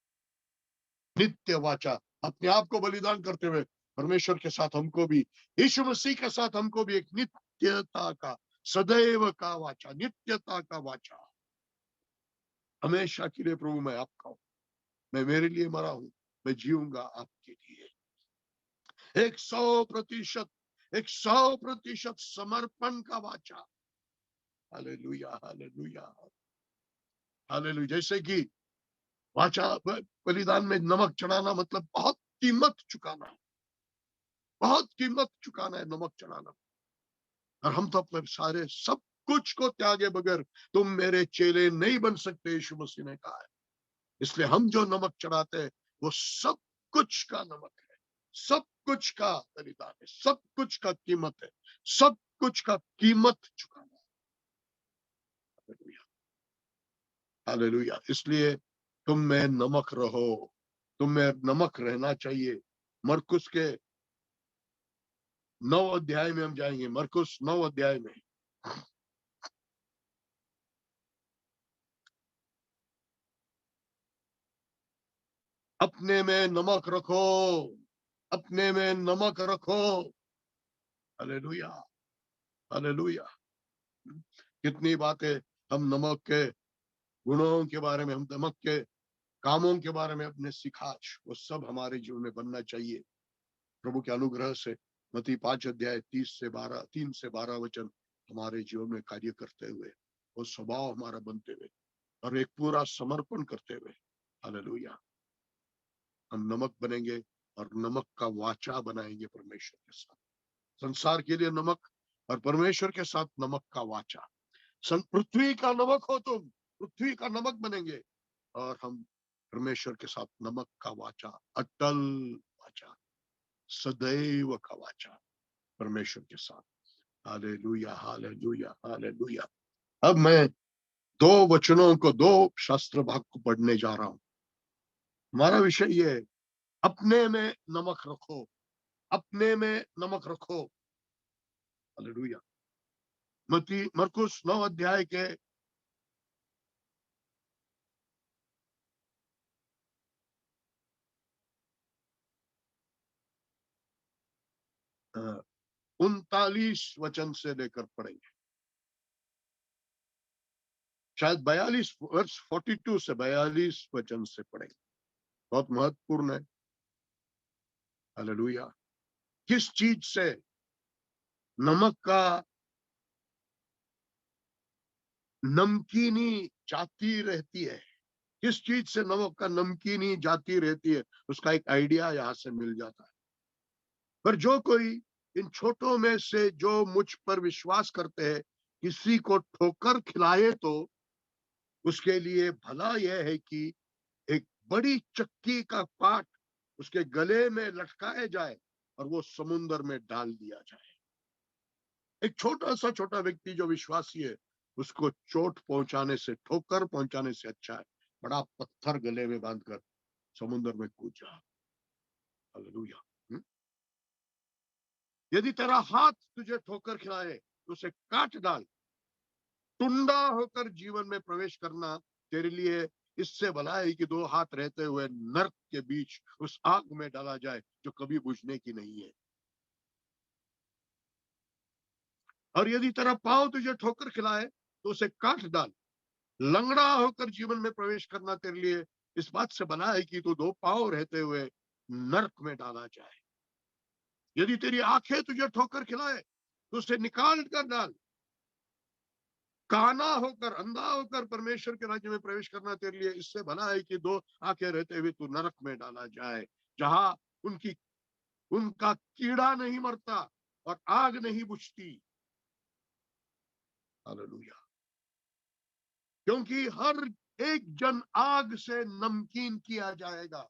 नित्य वाचा। अपने आप को बलिदान करते हुए परमेश्वर के साथ हमको भी, यीशु मसीह के साथ हमको भी एक नित्यता का, सदैव का वाचा, नित्यता का वाचा। हमेशा के लिए प्रभु मैं आपका हूं, मैं मेरे लिए मरा हूं, मैं जीऊंगा आपके लिए। 100%, 100% समर्पण का वाचा। Hallelujah, hallelujah, hallelujah. जैसे कि वाचा बलिदान में नमक चढ़ाना मतलब बहुत कीमत चुकाना है, बहुत कीमत चुकाना है नमक चढ़ाना। और हम तो अपने सारे सब कुछ को त्यागे बगैर तुम मेरे चेले नहीं बन सकते, यीशु मसीह ने कहा है। इसलिए हम जो नमक चढ़ाते हैं वो सब कुछ का नमक है, सब कुछ का बलिदान है, सब कुछ का कीमत है, सब कुछ का कीमत चुकाना है। Hallelujah, hallelujah. इसलिए तुम में नमक रहो, तुम में नमक रहना चाहिए। मरकुस के 9 अध्याय में हम जाएंगे, मरकुस 9 अध्याय में। अपने में नमक रखो, अपने में नमक रखो। Hallelujah, hallelujah. कितनी बातें हम नमक के गुणों के बारे में, हम नमक के कामों के बारे में अपने सिखाज, वो सब हमारे जीवन में बनना चाहिए प्रभु के अनुग्रह से। मत्ती 5 अध्याय 3 से 12 वचन हमारे जीवन में कार्य करते हुए, वो स्वभाव हमारा बनते हुए और एक पूरा समर्पण करते हुए, हालेलुया, हम नमक बनेंगे और नमक का वाचा बनाएंगे परमेश्वर के साथ। संसार के लिए नमक और परमेश्वर के साथ नमक का वाचा। पृथ्वी का नमक हो तुम, पृथ्वी का नमक बनेंगे और हम परमेश्वर के साथ नमक का वाचा, अटल वाचा, सदैव का वाचा परमेश्वर के साथ। Hallelujah, hallelujah, hallelujah. अब मैं दो वचनों को, दो शास्त्र भाग को पढ़ने जा रहा हूं। हमारा विषय ये है, अपने में नमक रखो, अपने में नमक रखो। हालेलुया। मती मरकुस 9 अध्याय के 39 वचन से लेकर पढ़ेंगे, शायद 42 वर्ष 42 से 42 वचन से पढ़ेंगे। बहुत महत्वपूर्ण है। हालेलुया। किस चीज से नमक का नमकीनी जाती रहती है, किस चीज से नमक का नमकीनी जाती रहती है, उसका एक आइडिया यहां से मिल जाता है। पर जो कोई इन छोटों में से जो मुझ पर विश्वास करते हैं किसी को ठोकर खिलाए तो उसके लिए भला यह है कि एक बड़ी चक्की का पाट उसके गले में लटकाया जाए और वो समुन्द्र में डाल दिया जाए। एक छोटा व्यक्ति जो विश्वासी है उसको चोट पहुंचाने से, ठोकर पहुंचाने से अच्छा है बड़ा पत्थर गले में बांधकर समुन्द्र में कूद जा। हालेलुया। यदि तेरा हाथ तुझे ठोकर खिलाए तो उसे काट डाल। टुंडा होकर जीवन में प्रवेश करना तेरे लिए इससे भला है कि दो हाथ रहते हुए नर्क के बीच उस आग में डाला जाए जो कभी बुझने की नहीं है। और यदि तेरा पांव तुझे ठोकर खिलाए तो उसे काट डाल। लंगड़ा होकर जीवन में प्रवेश करना तेरे लिए इस बात से बना है कि तू दो पांव रहते हुए नर्क में डाला जाए। यदि तेरी आंखें तुझे ठोकर खिलाए तो उसे निकाल कर डाल। काना होकर, अंधा होकर परमेश्वर के राज्य में प्रवेश करना तेरे लिए इससे भला है कि दो आंखें रहते हुए तू नरक में डाला जाए जहां उनका कीड़ा नहीं मरता और आग नहीं बुझती। हालेलुया। क्योंकि हर एक जन आग से नमकीन किया जाएगा,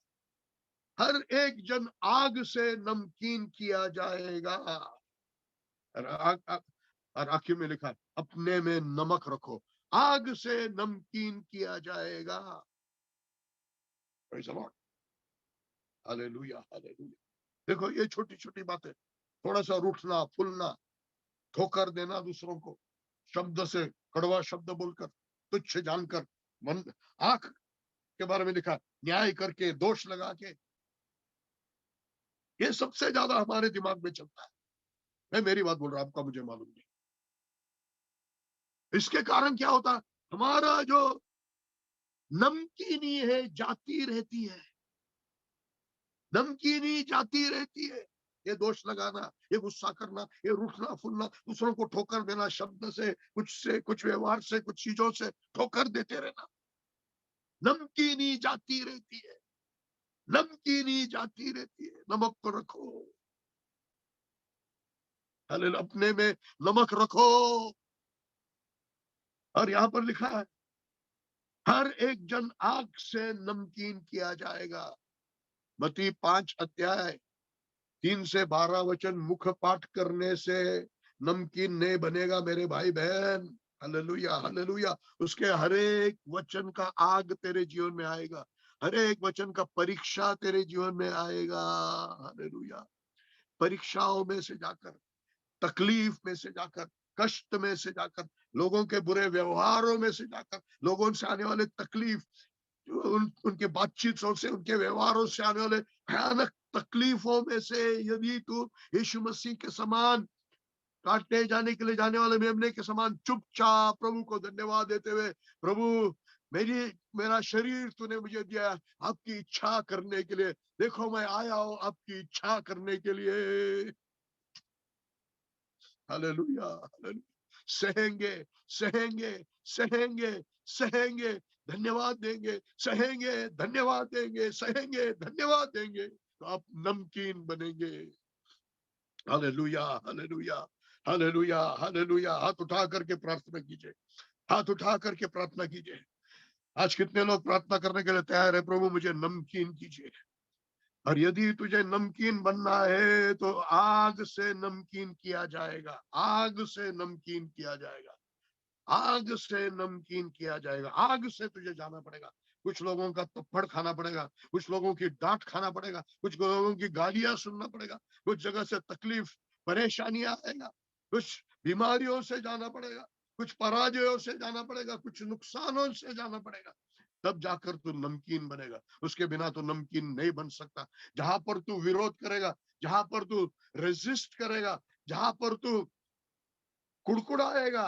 हर एक जन आग से नमकीन किया जाएगा। और आखिर में लिखा है अपने में नमक रखो, आग से नमकीन किया जाएगा। Praise the Lord. Hallelujah, hallelujah. देखो ये छोटी छोटी बातें, थोड़ा सा रूठना फूलना, ठोकर देना दूसरों को, शब्द से कड़वा शब्द बोलकर, तुच्छ जानकर, मन आंख के बारे में लिखा न्याय करके, दोष लगा के, ये सबसे ज्यादा हमारे दिमाग में चलता है। मैं मेरी बात बोल रहा हूं, आपका मुझे मालूम नहीं। इसके कारण क्या होता है, हमारा जो नमकीनी है जाती रहती है, नमकीनी जाती रहती है। ये दोष लगाना, ये गुस्सा करना, ये रूठना फूलना, दूसरों को ठोकर देना, शब्द से कुछ व्यवहार से, कुछ चीजों से ठोकर देते रहना, नमकीनी जाती रहती है, नमकीनी जाती रहती है। नमक को रखो, हालेलुया, अपने में नमक रखो। और यहां पर लिखा है हर एक जन आग से नमकीन किया जाएगा। मत्ती 5 अध्याय 3 से 12 वचन मुख पाठ करने से नमकीन नहीं बनेगा मेरे भाई बहन। Hallelujah, hallelujah. उसके हर एक वचन का आग तेरे जीवन में आएगा, हर एक वचन का परीक्षा तेरे जीवन में आएगा। हालेलुया। परीक्षाओं में से जाकर, तकलीफ में से जाकर, कष्ट में से जाकर, लोगों के बुरे व्यवहारों में से जाकर, लोगों से आने वाले तकलीफ, उनके बातचीतों से, उनके व्यवहारों से आने वाले भयानक तकलीफों में से यदि तू यीशु मसीह के समान, काटने जाने के लिए जाने वाले मेमने के समान चुपचाप प्रभु को धन्यवाद देते हुए, प्रभु मेरा शरीर तूने मुझे दिया आपकी इच्छा करने के लिए, देखो मैं आया हूं आपकी इच्छा करने के लिए। Hallelujah, hallelujah. सहेंगे, सहेंगे, सहेंगे, सहेंगे, धन्यवाद देंगे, सहेंगे, धन्यवाद देंगे, सहेंगे, धन्यवाद देंगे, तो आप नमकीन बनेंगे। Hallelujah, hallelujah, hallelujah, hallelujah. हाथ उठा करके प्रार्थना कीजिए, हाथ उठा करके प्रार्थना कीजिए। आज कितने लोग प्रार्थना करने के लिए तैयार है, प्रभु मुझे नमकीन कीजिए, और यदि तुझे नमकीन बनना है तो आग से नमकीन किया जाएगा, आग से नमकीन किया जाएगा, आग से नमकीन किया जाएगा। आग से तुझे जाना पड़ेगा। कुछ लोगों का थप्पड़ खाना पड़ेगा, कुछ लोगों की डांट खाना पड़ेगा, कुछ लोगों की गालियां सुनना पड़ेगा, कुछ जगह से तकलीफ परेशानियां आएगा, कुछ बीमारियों से जाना पड़ेगा, कुछ पराजयों से जाना पड़ेगा, कुछ नुकसानों से जाना पड़ेगा। तब जाकर तू नमकीन बनेगा, उसके बिना तो नमकीन नहीं बन सकता। जहां पर तू विरोध करेगा, जहां पर तू रेजिस्ट करेगा, जहां पर तू कुड़कुड़ाएगा,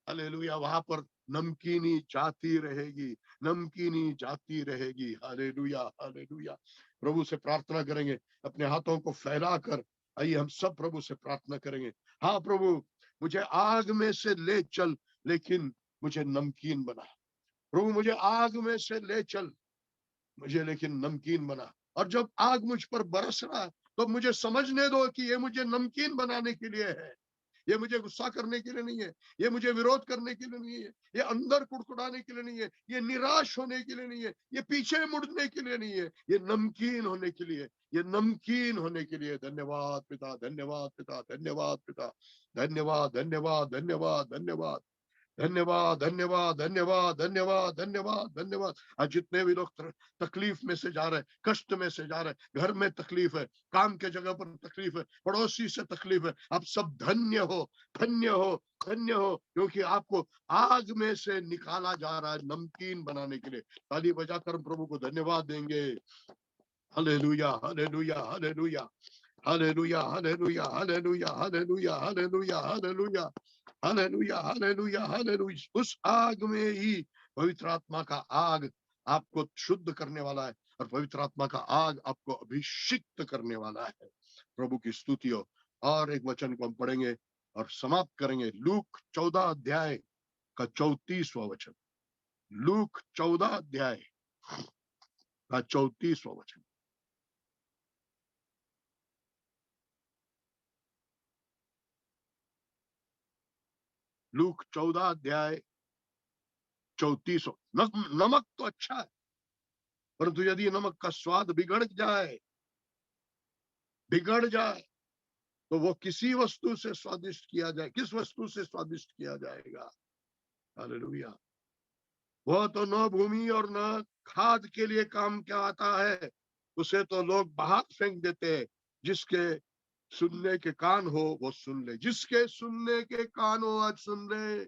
हालेलुया, वहां पर नमकीनी जाती रहेगी, नमकीनी जाती रहेगी। Hallelujah, hallelujah. प्रभु से प्रार्थना करेंगे, अपने हाथों को फैलाकर। आइए हम सब प्रभु से प्रार्थना करेंगे। हाँ प्रभु, मुझे आग में से ले चल, लेकिन मुझे नमकीन बना। प्रभु मुझे आग में से ले चल, मुझे लेकिन नमकीन बना। और जब आग मुझ पर बरस रहा है, तो मुझे समझने दो कि ये मुझे नमकीन बनाने के लिए है, ये मुझे गुस्सा करने के लिए नहीं है, ये मुझे विरोध करने के लिए नहीं है, ये अंदर कुड़कुड़ाने के लिए नहीं है, ये निराश होने के लिए नहीं है, ये पीछे मुड़ने के लिए नहीं है, ये नमकीन होने के लिए, ये नमकीन होने के लिए। धन्यवाद पिता, धन्यवाद पिता, धन्यवाद पिता, धन्यवाद, धन्यवाद, धन्यवाद, धन्यवाद, धन्यवाद, धन्यवाद, धन्यवाद, धन्यवाद, धन्यवाद, धन्यवाद। आज जितने भी लोग तकलीफ में से जा रहे हैं, कष्ट में से जा रहे हैं, घर में तकलीफ है, काम के जगह पर तकलीफ है, पड़ोसी से तकलीफ है, आप सब धन्य हो, धन्य हो, धन्य हो, क्योंकि आपको आग में से निकाला जा रहा है नमकीन बनाने के लिए। ताली बजाकर हम प्रभु को धन्यवाद देंगे। Hallelujah, hallelujah, hallelujah, hallelujah, hallelujah, hallelujah, hallelujah, hallelujah, hallelujah, hallelujah, hallelujah, hallelujah. उस आग में ही पवित्र आत्मा का आग आपको शुद्ध करने वाला है, और पवित्र आत्मा का आग आपको अभिषिक्त करने वाला है। प्रभु की स्तुति हो। और एक वचन को हम पढ़ेंगे और समाप्त करेंगे। लूक 14 अध्याय का 34वां वचन। लूक 14 अध्याय का 34वां वचन। लूक 14 अध्याय 34। नमक तो अच्छा है, परंतु यदि नमक का स्वाद बिगड़ जाए तो वो किसी वस्तु से स्वादिष्ट किया जाए, किस वस्तु से स्वादिष्ट किया जाएगा? हालेलुया। वो तो न भूमि और न खाद के लिए काम क्या आता है, उसे तो लोग बाहर फेंक देते हैं। जिसके सुनने के कान हो वो सुन ले, जिसके सुनने के कान हो आज सुन ले।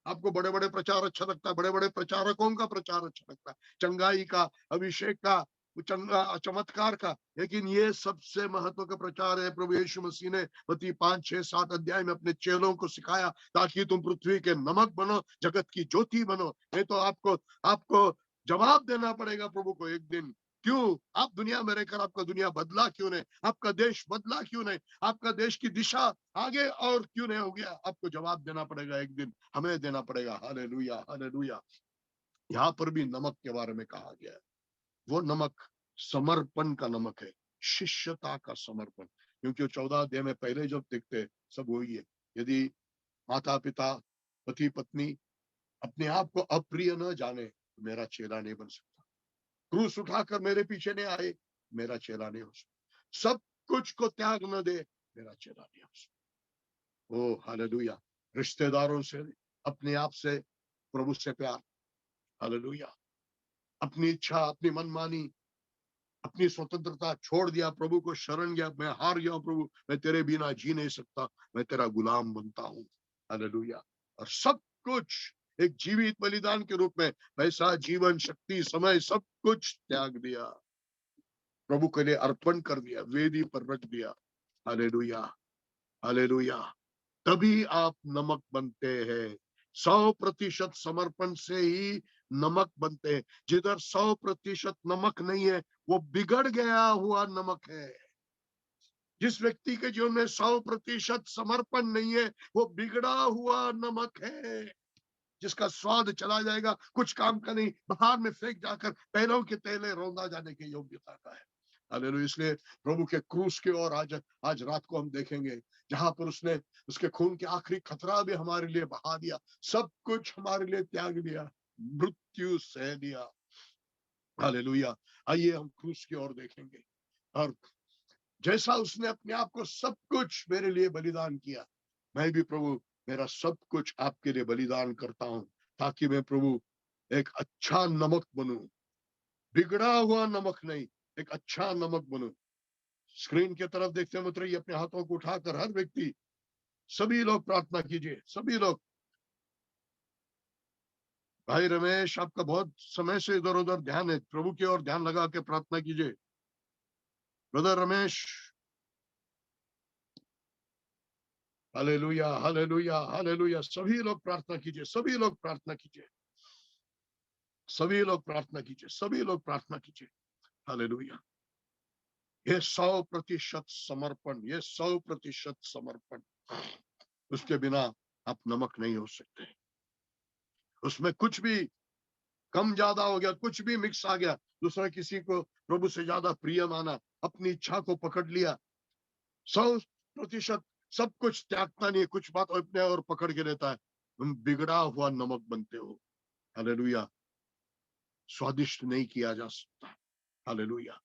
आपको बड़े बड़े प्रचार अच्छा लगता है, बड़े बड़े प्रचारकों का प्रचार अच्छा लगता है, चंगाई का, अभिषेक का, चमत्कार का, लेकिन ये सबसे महत्व का प्रचार है। प्रभु यीशु मसीह ने मत्ती 5, 6, 7 अध्याय में अपने चेलों को सिखाया, ताकि तुम पृथ्वी के नमक बनो, जगत की ज्योति बनो। नहीं तो आपको आपको जवाब देना पड़ेगा प्रभु को एक दिन। क्यों आप दुनिया में रहकर आपका दुनिया बदला क्यों नहीं, आपका देश बदला क्यों नहीं, आपका देश की दिशा आगे और क्यों नहीं हो गया? आपको जवाब देना पड़ेगा एक दिन, हमें देना पड़ेगा। Hallelujah, hallelujah. यहाँ पर भी नमक के बारे में कहा गया है। वो नमक समर्पण का नमक है, शिष्यता का समर्पण। क्योंकि 14 अध्याय में पहले जब देखते हैं, सब वही है। यदि माता पिता, पति पत्नी अपने आप को अप्रिय न जाने, तो मेरा चेला नहीं बन सकता। क्रूस उठाकर मेरे पीछे नहीं आए, मेरा चेला नहीं हो सकता। सब कुछ को त्याग न दे, मेरा चेला नहीं हो सकता। ओ हालेलुया। रिश्तेदारों से, अपने आप से, प्रभु से प्यार। हालेलुया। अपनी इच्छा, अपनी मनमानी, अपनी स्वतंत्रता छोड़ दिया, प्रभु को शरण गया। मैं हार गया प्रभु, मैं तेरे बिना जी नहीं सकता, मैं तेरा गुलाम बनता हूँ। हालेलुया। और सब कुछ एक जीवित बलिदान के रूप में, पैसा, जीवन, शक्ति, समय, सब कुछ त्याग दिया, प्रभु के लिए अर्पण कर दिया, वेदी पर रख दिया। Hallelujah, hallelujah. तभी आप नमक बनते हैं। 100% समर्पण से ही नमक बनते हैं। जिधर 100% नमक नहीं है, वो बिगड़ गया हुआ नमक है। जिस व्यक्ति के जीवन में 100% समर्पण नहीं है, वो बिगड़ा हुआ नमक है, जिसका स्वाद चला जाएगा, कुछ काम का नहीं, बाहर में फेंक जाकर पैरों के तेले रौंदा जाने की योग्यता का है। हालेलुया। इसलिए प्रभु के क्रूस की ओर आज आज रात को हम देखेंगे, जहां पर उसने उसके खून के आखिरी खतरा भी हमारे लिए बहा दिया, सब कुछ हमारे लिए त्याग दिया, मृत्यु सह दिया। हालेलुया। आइए हम क्रूस की ओर देखेंगे। और जैसा उसने अपने आप को सब कुछ मेरे लिए बलिदान किया, मैं भी प्रभु मेरा सब कुछ आपके लिए बलिदान करता हूं, ताकि मैं प्रभु एक अच्छा नमक बनूं, बिगड़ा हुआ नमक नहीं, एक अच्छा नमक बनूं। स्क्रीन की तरफ देखते मत रहिए, अपने हाथों को उठाकर हर व्यक्ति, सभी लोग प्रार्थना कीजिए, सभी लोग। भाई रमेश, आपका बहुत समय से इधर उधर ध्यान है, प्रभु की ओर ध्यान लगा के प्रार्थना कीजिए। Brother Ramesh, hallelujah hallelujah hallelujah. सभी लोग प्रार्थना कीजिए, सभी लोग प्रार्थना कीजिए, सभी लोग प्रार्थना कीजिए, सभी लोग प्रार्थना कीजिए। हालेलुया। ये 100% समर्पण, ये 100% समर्पण, उसके बिना आप नमक नहीं हो सकते। उसमें कुछ भी कम ज्यादा हो गया, कुछ भी मिक्स आ गया, दूसरा किसी को प्रभु से ज्यादा प्रिय माना, अपनी इच्छा को पकड़ लिया, 100% सब कुछ त्यागता नहीं, कुछ बात अपने और पकड़ के लेता है, तुम बिगड़ा हुआ नमक बनते हो। हालेलुया। स्वादिष्ट नहीं किया जा सकता। हालेलुया।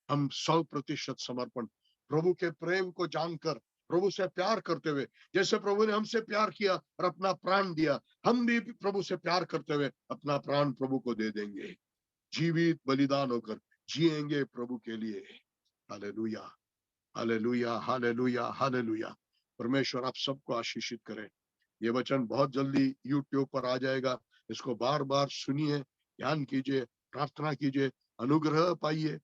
हम 100% समर्पण, प्रभु के प्रेम को जानकर, प्रभु से प्यार करते हुए, जैसे प्रभु ने हमसे प्यार किया और अपना प्राण दिया, हम भी प्रभु से प्यार करते हुए अपना प्राण प्रभु को दे देंगे, जीवित बलिदान होकर जिएंगे प्रभु के लिए। Hallelujah hallelujah hallelujah hallelujah. परमेश्वर आप सबको आशीषित करे। ये वचन बहुत जल्दी यूट्यूब पर आ जाएगा, इसको बार बार सुनिए, ध्यान कीजिए, प्रार्थना कीजिए, अनुग्रह पाइए।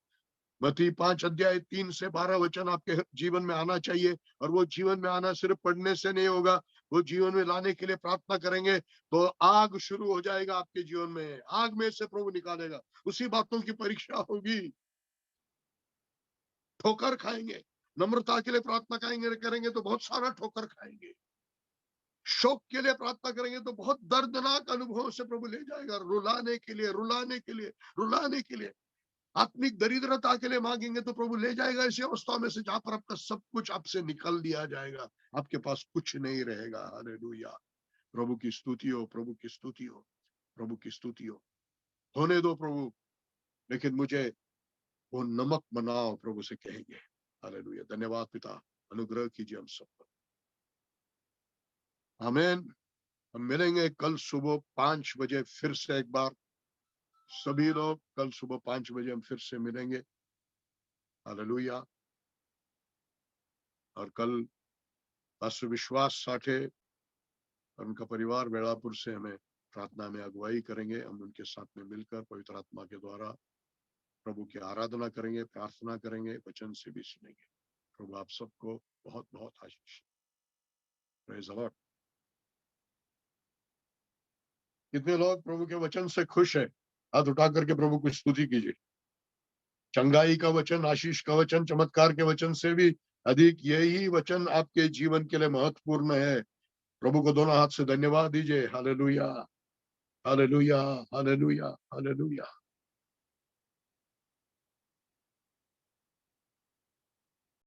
मत्ती 5 अध्याय 3 से 12 वचन आपके जीवन में आना चाहिए, और वो जीवन में आना सिर्फ पढ़ने से नहीं होगा, वो जीवन में लाने के लिए प्रार्थना करेंगे तो आग शुरू हो जाएगा आपके जीवन में, आग में से प्रभु निकालेगा, उसी बातों की परीक्षा होगी। ठोकर खाएंगे, नम्रता के लिए प्रार्थना करेंगे तो बहुत सारा ठोकर खाएंगे, शोक के लिए प्रार्थना करेंगे तो बहुत दर्दनाक अनुभव से प्रभु ले जाएगा, रुलाने के लिए, रुलाने के लिए, रुलाने के लिए। आत्मिक दरिद्रता के लिए मांगेंगे तो प्रभु ले जाएगा ऐसी अवस्था में से जहां पर आपका सब कुछ आपसे निकल दिया जाएगा, आपके पास कुछ नहीं रहेगा। हालेलुया। प्रभु की स्तुति हो, प्रभु की स्तुति हो, प्रभु की स्तुति हो। होने दो प्रभु, लेकिन मुझे वो नमक बनाओ, प्रभु से कहेंगे। हालेलुया। धन्यवाद पिता, अनुग्रह कीजिए हम सब पर। आमीन। हम मिलेंगे कल सुबह 5 बजे फिर से एक बार, सभी लोग कल सुबह 5 बजे हम फिर से मिलेंगे। हालेलुया। और कल पास्टर विश्वास साठे और उनका परिवार वेलापुर से हमें प्रार्थना में अगुवाई करेंगे। हम उनके साथ में मिलकर पवित्र आत्मा के द्वारा प्रभु की आराधना करेंगे, प्रार्थना करेंगे, वचन से भी सुनेंगे। प्रभु आप सबको बहुत बहुत आशीष। Praise the Lord. कितने लोग प्रभु के वचन से खुश है? हाथ उठा करके प्रभु की स्तुति कीजिए। चंगाई का वचन, आशीष का वचन, चमत्कार के वचन से भी अधिक यही वचन आपके जीवन के लिए महत्वपूर्ण है। प्रभु को दोनों हाथ से धन्यवाद दीजिए। Hallelujah hallelujah hallelujah hallelujah.